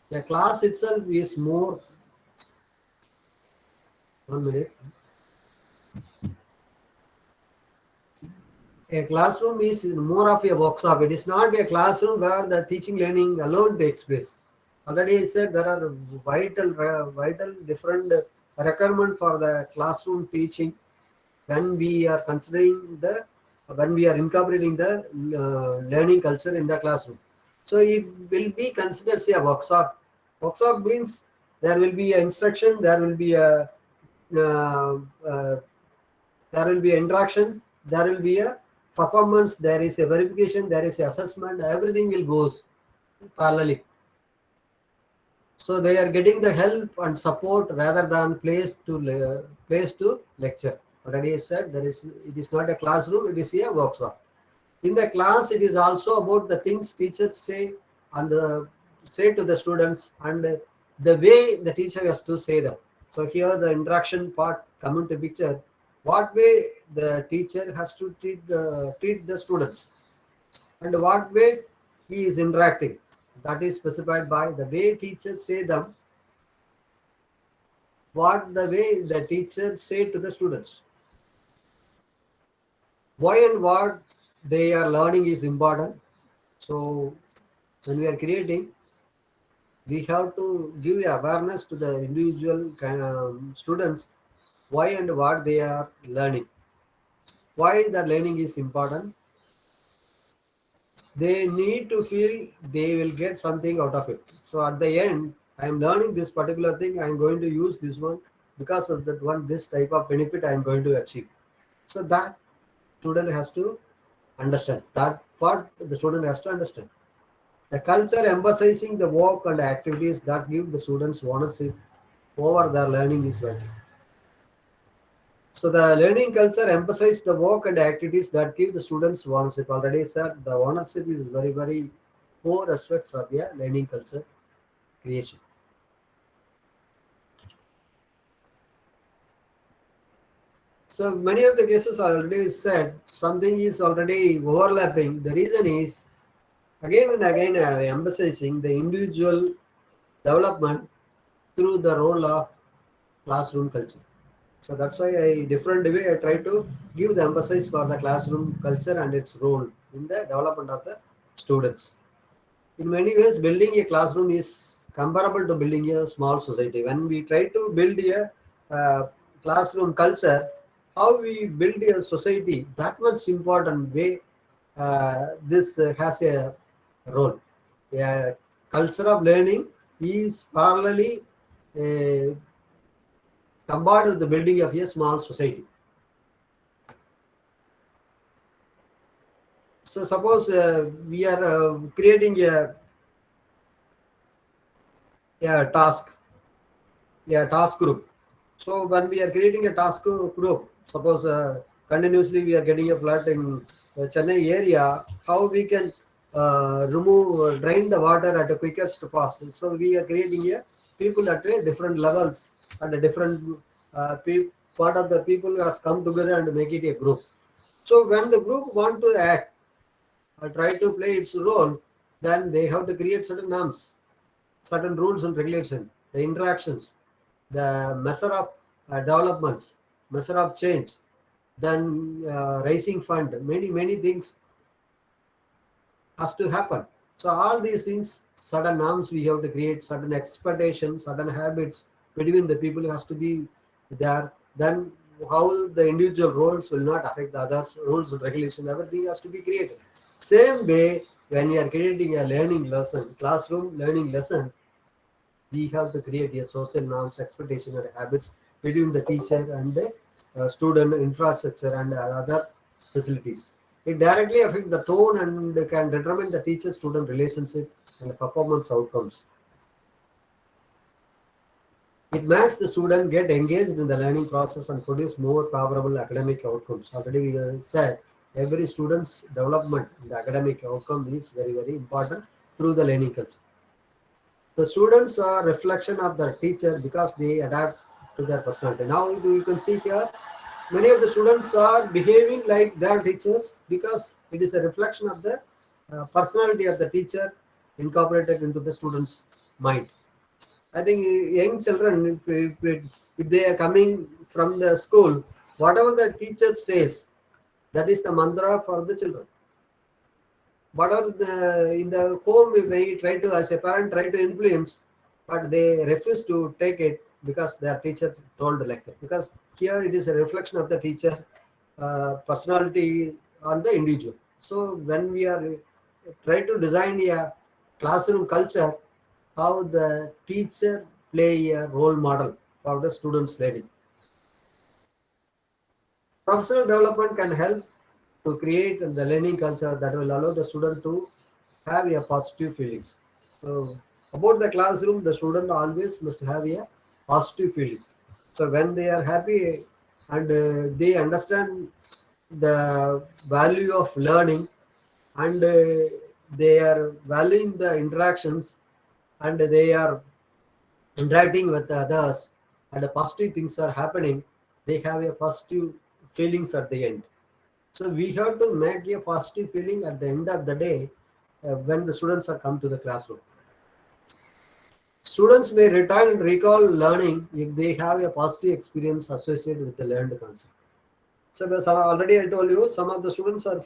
The class itself is more. 1 minute. A classroom is more of a workshop. It is not a classroom where the teaching learning alone takes place. Already I said there are vital different requirement for the classroom teaching when we are considering when we are incorporating the learning culture in the classroom. So it will be considered as a workshop. Workshop means there will be an instruction, there will be a uh, uh, there will be interaction, there will be a performance, there is a verification, there is a assessment, everything will goes parallelly. So they are getting the help and support rather than place to lecture. Already I said it is not a classroom, it is a workshop. In the class, it is also about the things teachers say and say to the students and the way the teacher has to say them. So here the interaction part come into picture. What way the teacher has to treat the students and what way he is interacting. That is specified by the way teachers say them, what the way the teacher say to the students. Why and what they are learning is important. So when we are creating, we have to give awareness to the individual students why and what they are learning, why the learning is important. They need to feel they will get something out of it. So at the end, I am learning this particular thing, I am going to use this one because of that one, this type of benefit I am going to achieve. So that student has to understand, that part the student has to understand. The culture emphasizing the work and activities that give the students ownership over their learning is vital. So the learning culture emphasizes the work and activities that give the students ownership. Already said the ownership is very core aspects of the learning culture creation. So many of the cases already said something is already overlapping. The reason is again and again I am emphasizing the individual development through the role of classroom culture. So that's why different way I try to give the emphasis for the classroom culture and its role in the development of the students. In many ways, building a classroom is comparable to building a small society. When we try to build a classroom culture, how we build a society, that much important way this has a role. A culture of learning is parallelly uh, combined with the building of a small society. So suppose we are creating a task group. So when we are creating a task group, suppose continuously we are getting a flood in Chennai area, how we can drain the water at the quickest fast. So we are creating a people at a different levels and a different part of the people has come together and make it a group. So when the group want to act or try to play its role, then they have to create certain norms, certain rules and regulations, the interactions, the measure of developments, measure of change, then raising fund, many things has to happen. So all these things, certain norms we have to create, certain expectations, certain habits between the people has to be there. Then how the individual roles will not affect the others, rules and regulation, everything has to be created. Same way, when you are creating a learning lesson, classroom learning lesson, we have to create a social norms, expectation and habits between the teacher and the student, infrastructure and other facilities. It directly affects the tone and can determine the teacher-student relationship and the performance outcomes. It makes the student get engaged in the learning process and produce more favorable academic outcomes. Already we said every student's development in the academic outcome is very important through the learning culture. The students are reflection of the teacher because they adapt to their personality. Now you can see here, many of the students are behaving like their teachers because it is a reflection of the personality of the teacher incorporated into the student's mind. I think young children, if they are coming from the school, whatever the teacher says, that is the mantra for the children. Whatever in the home, we try to, as a parent, try to influence, but they refuse to take it because their teacher told like that. Because here it is a reflection of the teacher personality on the individual. So when we are try to design a classroom culture, how the teacher play a role model for the students' learning. Professional development can help to create the learning culture that will allow the student to have a positive feelings. So about the classroom, the student always must have a positive feeling. So when they are happy and they understand the value of learning and they are valuing the interactions and they are interacting with others and the positive things are happening, they have a positive feelings at the end. So we have to make a positive feeling at the end of the day when the students are come to the classroom. Students may return and recall learning if they have a positive experience associated with the learned concept. So already I told you some of the students are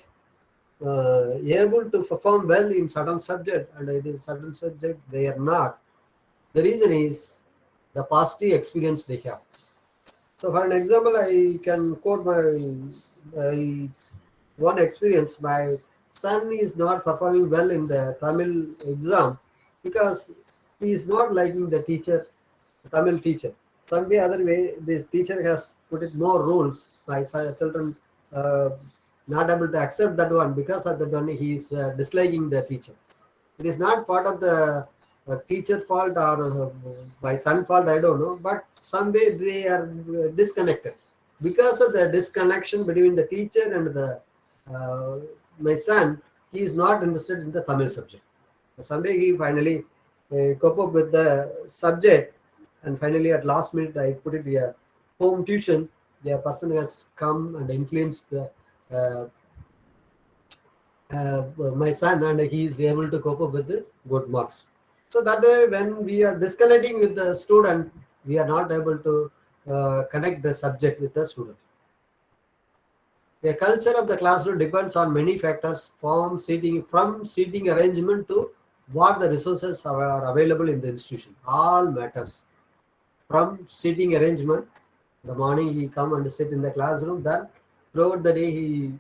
able to perform well in certain subject and it is certain subject they are not. The reason is the positive experience they have. So for an example, I can quote my one experience. My son is not performing well in the Tamil exam because he is not liking the teacher, Tamil teacher. Some way other way, this teacher has put it more rules. My children uh, not able to accept that one because of that one he is disliking the teacher. It is not part of the teacher fault or by son fault, I don't know, but some way they are disconnected. Because of the disconnection between the teacher and the uh, my son, he is not interested in the Tamil subject. Some way he finally cope up with the subject, and finally at last minute I put it here home tuition. The person has come and influenced the uh, my son, and he is able to cope up with the good marks. So that way, when we are disconnecting with the student, we are not able to connect the subject with the student. The culture of the classroom depends on many factors, from seating arrangement to what the resources are available in the institution. All matters. From seating arrangement, the morning he come and sit in the classroom, then throughout the day he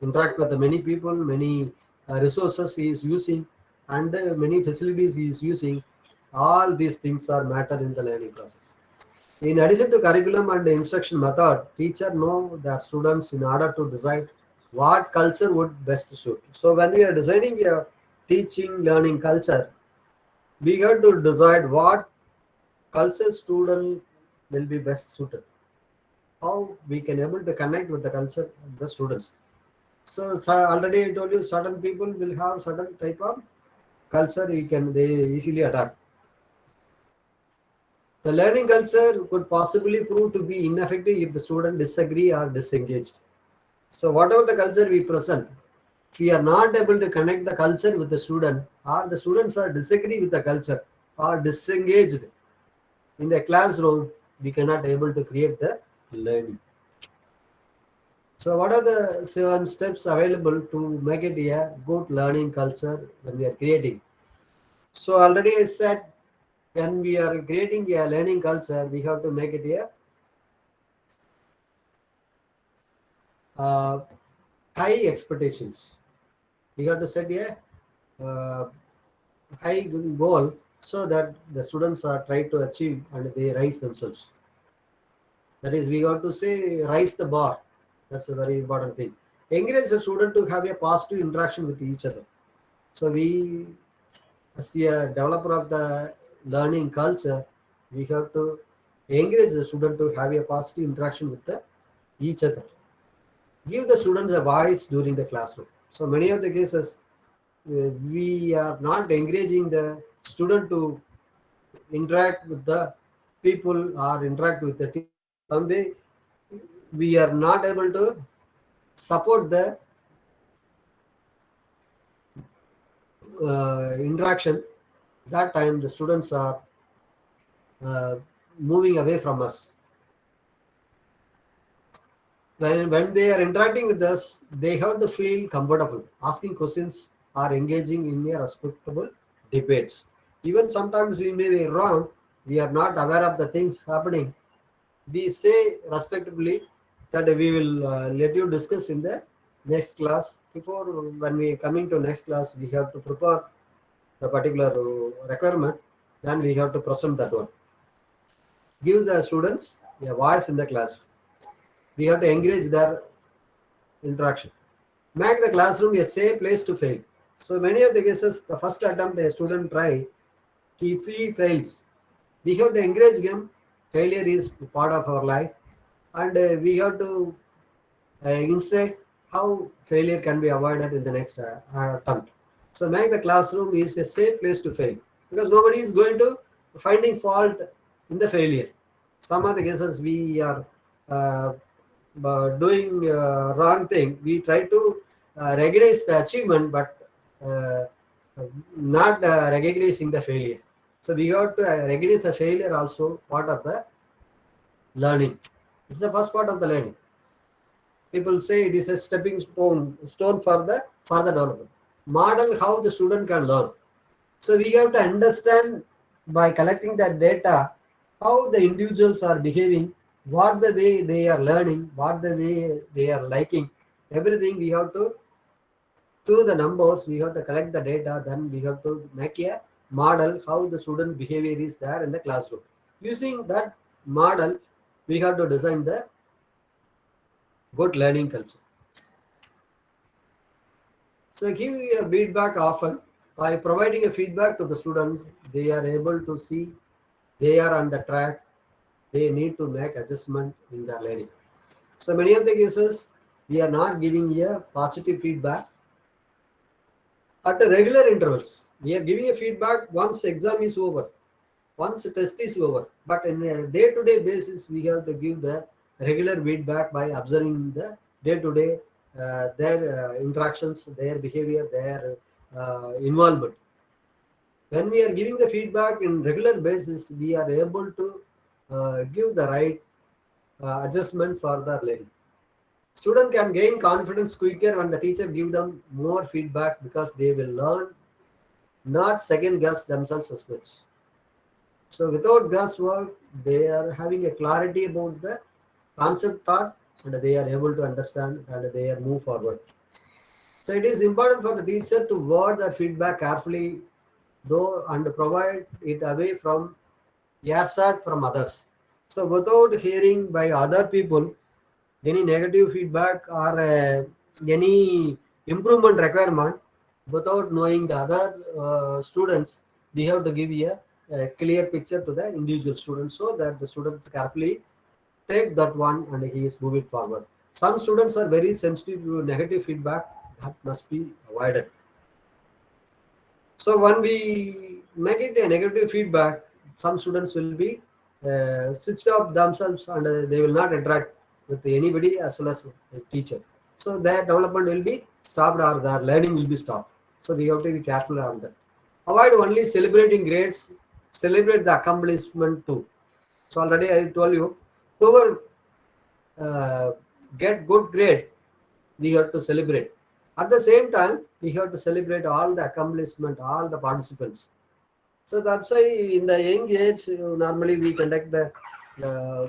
interact with the many people, many resources he is using, and many facilities he is using. All these things are matter in the learning process. In addition to curriculum and instruction method, teacher know their students in order to decide what culture would best suit. So when we are designing a teaching learning culture, we have to decide what culture student will be best suited. How we can able to connect with the culture of the students. So already I told you certain people will have certain type of culture they easily adapt. The learning culture could possibly prove to be ineffective if the student disagree or disengaged. So whatever the culture we present, if we are not able to connect the culture with the student, or the students are disagree with the culture or disengaged in the classroom, we cannot able to create the learning. So what are the 7 steps available to make it a good learning culture that we are creating? So already I said when we are creating a learning culture, we have to make it a high expectations. We have to set a high goal so that the students are trying to achieve and they rise themselves. That is, we got to say rise the bar. That's a very important thing. Encourage the student to have a positive interaction with each other. So we, as a developer of the learning culture, we have to encourage the student to have a positive interaction with each other. Give the students a voice during the classroom. So many of the cases, we are not encouraging the student to interact with the people or interact with the team, some way we are not able to support the interaction, that time the students are uh, moving away from us. When they are interacting with us, they have to feel comfortable asking questions or engaging in a respectable debates. Even sometimes we may be wrong, we are not aware of the things happening. We say respectably that we will let you discuss in the next class. Before, when we coming to next class, we have to prepare the particular requirement, then we have to present that one. Give the students a voice in the class. We have to encourage their interaction. Make the classroom a safe place to fail. So many of the cases, the first attempt a student try, if he fails, we have to encourage him. Failure is part of our life, and we have to instead how failure can be avoided in the next attempt. So make the classroom is a safe place to fail, because nobody is going to finding fault in the failure. Some of the cases we are uh, doing wrong thing. We try to recognize the achievement, but uh, not recognizing the failure. So we have to recognize the failure also part of the learning. It's the first part of the learning. People say it is a stepping stone for the further development. Model how the student can learn. So we have to understand by collecting that data how the individuals are behaving, what the way they are learning, what the way they are liking. Everything we have to, through the numbers, we have to collect the data, then we have to make a model how the student behavior is there in the classroom. Using that model, we have to design the good learning culture. So give a feedback often. By providing a feedback to the students, they are able to see they are on the track. They need to make adjustment in their learning. So many of the cases, we are not giving a positive feedback at the regular intervals. We are giving a feedback once exam is over, once test is over. But in a day-to-day basis, we have to give the regular feedback by observing the day-to-day their interactions, their behavior, their involvement. When we are giving the feedback in regular basis, we are able to give the right adjustment for the learning. Student can gain confidence quicker when the teacher give them more feedback, because they will learn not second guess themselves as much. So without guesswork, they are having a clarity about the concept thought, and they are able to understand and they are move forward. So it is important for the teacher to word the feedback carefully, though, and provide it away from earshot from others. So without hearing by other people any negative feedback or any improvement requirement, without knowing the other students, we have to give a clear picture to the individual student, so that the student carefully take that one and he is moving forward. Some students are very sensitive to negative feedback, that must be avoided. So when we make it a negative feedback, some students will be switched off themselves, and they will not interact with anybody as well as a teacher. So their development will be stopped, or their learning will be stopped. So we have to be careful on that. Avoid only celebrating grades, celebrate the accomplishment too. So already I told you, whoever uh, get good grade, we have to celebrate. At the same time, we have to celebrate all the accomplishment, all the participants. So that's why in the young age, normally we conduct the uh,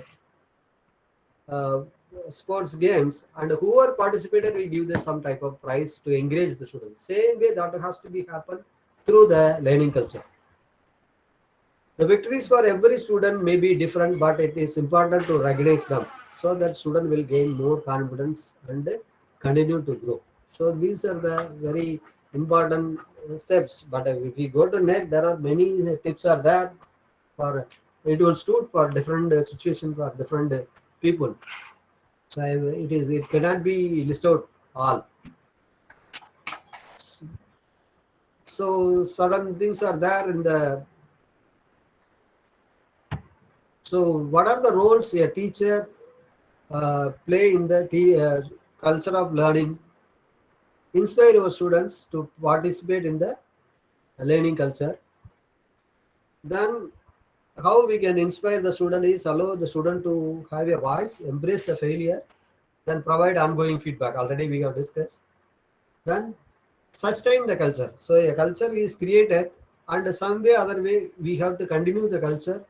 uh, sports games, and whoever participated, we give them some type of prize to encourage the students. Same way that has to be happen through the learning culture. The victories for every student may be different, but it is important to recognize them, so that student will gain more confidence and continue to grow. So these are the very important steps. But if we go to net, there are many tips are there for it will suit for different situations for different people. So it cannot be listed out all. So certain things are there in the So what are the roles a teacher play in the culture of learning? Inspire your students to participate in the learning culture. Then how we can inspire the student is allow the student to have a voice, embrace the failure, then provide ongoing feedback. Already we have discussed. Then sustain the culture. So a culture is created, and some way other way we have to continue the culture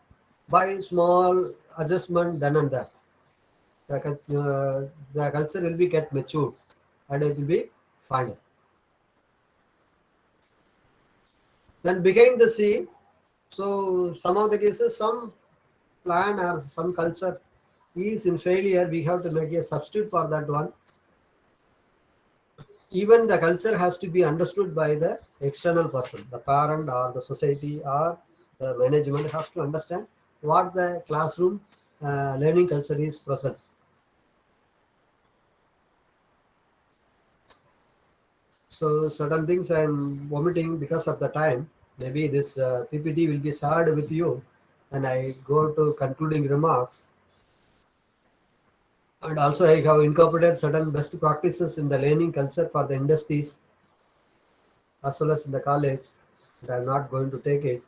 by small adjustment then and there. The culture will be get matured and it will be final. Then behind the scene, so some of the cases, some plan or some culture is in failure, we have to make a substitute for that one. Even the culture has to be understood by the external person, the parent or the society or the management has to understand what the classroom learning culture is present. So certain things I'm omitting because of the time. Maybe this PPT will be shared with you, and I go to concluding remarks. And also I have incorporated certain best practices in the learning culture for the industries as well as in the college. And I'm not going to take it.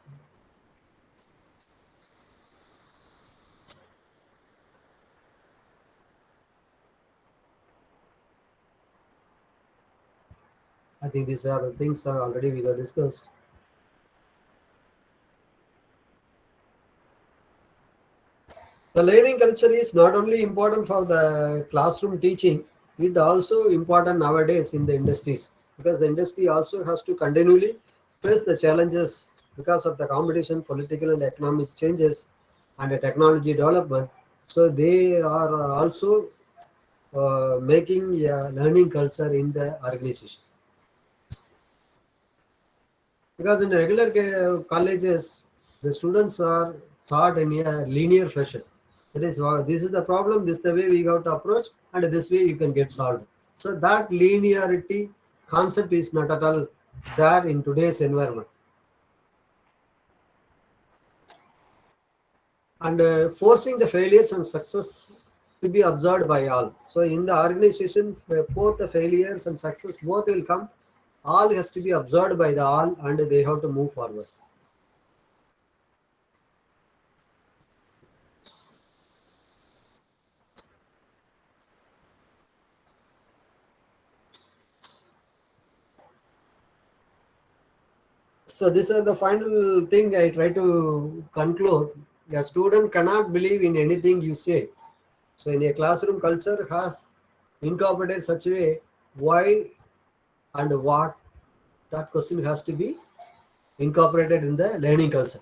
I think these are the things that already we have discussed. The learning culture is not only important for the classroom teaching, it also important nowadays in the industries, because the industry also has to continually face the challenges because of the competition, political and economic changes, and the technology development. So they are also making a learning culture in the organization. Because in regular colleges, the students are taught in a linear fashion. That is, this is the problem, this is the way we got to approach, and this way you can get solved. So that linearity concept is not at all there in today's environment. And forcing the failures and success to be observed by all. So in the organization, both the failures and success both will come. All has to be observed by the all, and they have to move forward. So this is the final thing I try to conclude. A student cannot believe in anything you say. So in a classroom culture has incorporated such a way, why and what, that question has to be incorporated in the learning culture.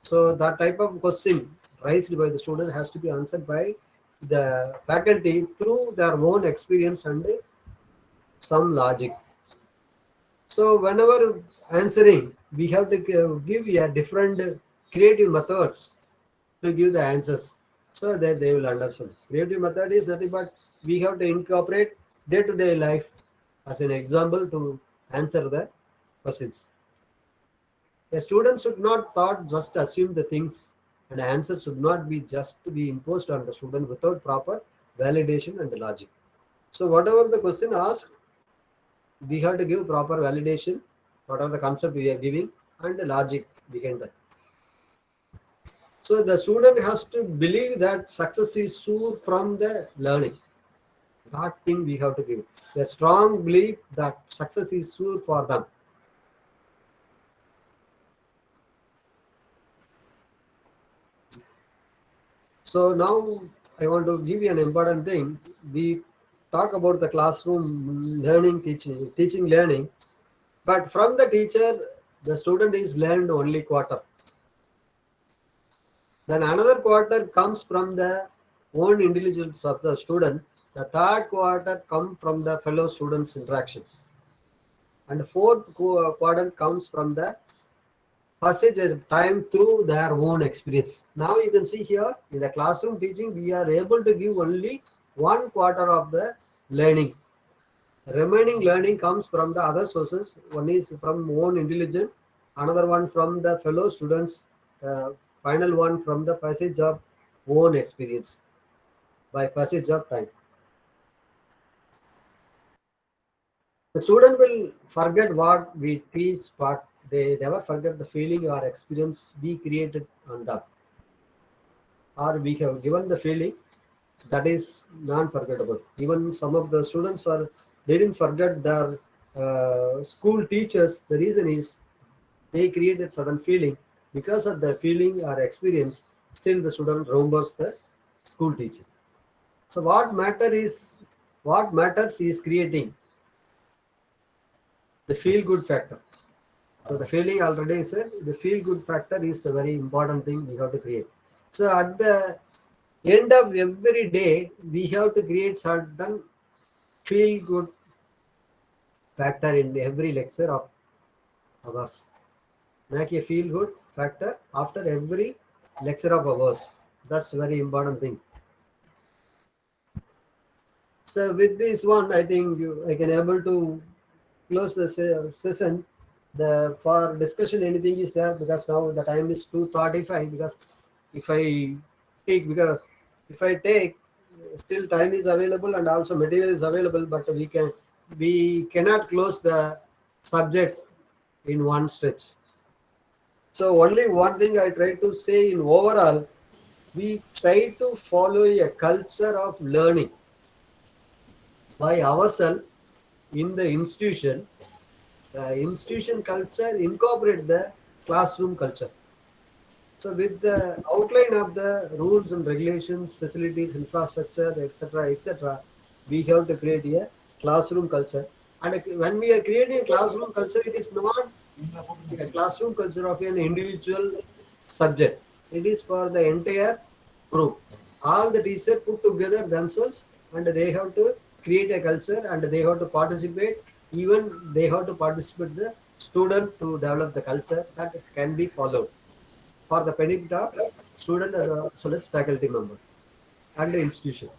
So that type of question raised by the student has to be answered by the faculty through their own experience and some logic. So whenever answering, we have to give a different creative methods to give the answers so that they will understand. Creative method is nothing but we have to incorporate day-to-day life as an example to answer the questions. A student should not thought just assume the things, and the answer should not be just to be imposed on the student without proper validation and logic. So whatever the question asked, we have to give proper validation, what are the concept we are giving, and the logic behind that. So the student has to believe that success is sure from the learning. That thing we have to give. A strong belief that success is sure for them. So now I want to give you an important thing. We talk about the classroom learning, teaching learning, but from the teacher, the student is learned only quarter. Then another quarter comes from the own intelligence of the student. The third quarter comes from the fellow students' interaction. And the fourth quadrant comes from the passage of time through their own experience. Now you can see here in the classroom teaching, we are able to give only 1/4 of the learning. Remaining learning comes from the other sources. One is from own intelligence, another one from the fellow students, final one from the passage of own experience by passage of time. The student will forget what we teach, but they never forget the feeling or experience we created on them, or we have given the feeling that is non-forgettable. Even some of the students are they didn't forget their school teachers. The reason is they created certain feeling because of the feeling or experience. Still, the student remembers the school teacher. So what matters is creating the feel good factor. So the feeling already said the feel good factor is the very important thing we have to create. So at the end of every day, we have to create certain feel good factor in every lecture of ours. Make a feel good factor after every lecture of ours. That's a very important thing. So with this one, I think I can able to close the session. The for discussion anything is there because now the time is 2:35. Because if I because if I take still time is available and also material is available, but we cannot close the subject in one stretch. So only one thing I try to say in overall, we try to follow a culture of learning by ourselves in the institution. The institution culture incorporate the classroom culture. So with the outline of the rules and regulations, facilities, infrastructure, etc., we have to create a classroom culture. And when we are creating a classroom culture, it is not a classroom culture of an individual subject. It is for the entire group. All the teachers put together themselves and they have to create a culture and they have to participate. Even they have to participate the student to develop the culture that can be followed for the benefit of student as well as faculty member and the institution.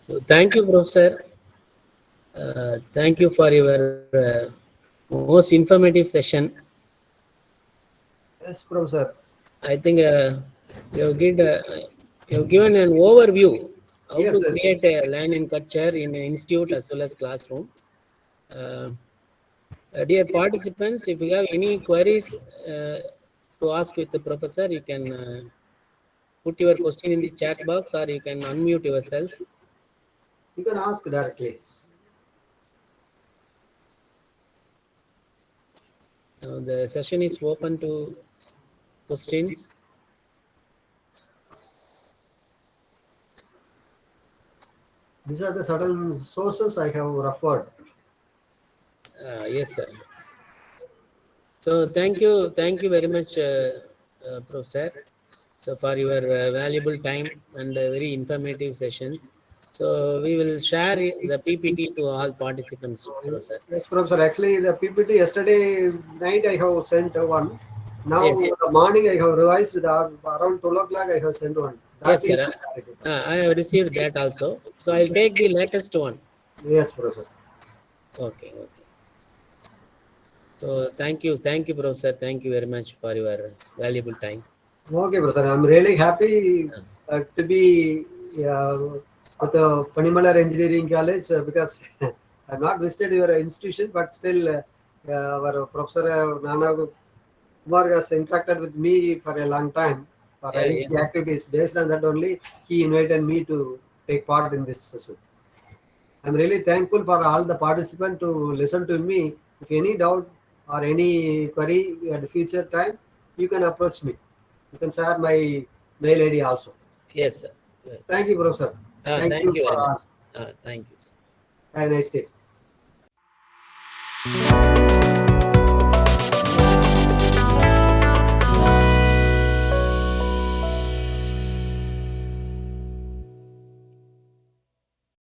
So thank you, Professor. Thank you for your most informative session. Yes, Professor. I think you have you have given an overview how Yes, to sir. create a learning culture in an institute as well as classroom. Dear participants, if you have any queries to ask with the professor, you can put your question in the chat box or you can unmute yourself. You can ask directly. The session is open to questions. These are the certain sources I have referred. Yes, sir. So thank you very much, Professor. So for your valuable time and very informative sessions. So we will share the PPT to all participants, Professor. Yes, Professor. Actually, the PPT yesterday night I have sent one. Now Yes, the morning I have revised that around 12 o'clock I have sent one. That yes, is sir. I have received that also. So I'll take the latest one. yes, Professor. Okay, okay. So thank you, Professor. Thank you very much for your valuable time. Okay, Professor. I'm really happy to be with the Panimalar Engineering College because I've not visited your institution, but still our Professor Nana Kumar has interacted with me for a long time for Yeah, ISTE yes, activities. Based on that only, he invited me to take part in this session. I'm really thankful for all the participants to listen to me. If any doubt or any query at future time, you can approach me. You can share my mail ID also. yes, sir. Thank you, Professor. Thank Thank you you very for much. us. Thank you. Have a nice day.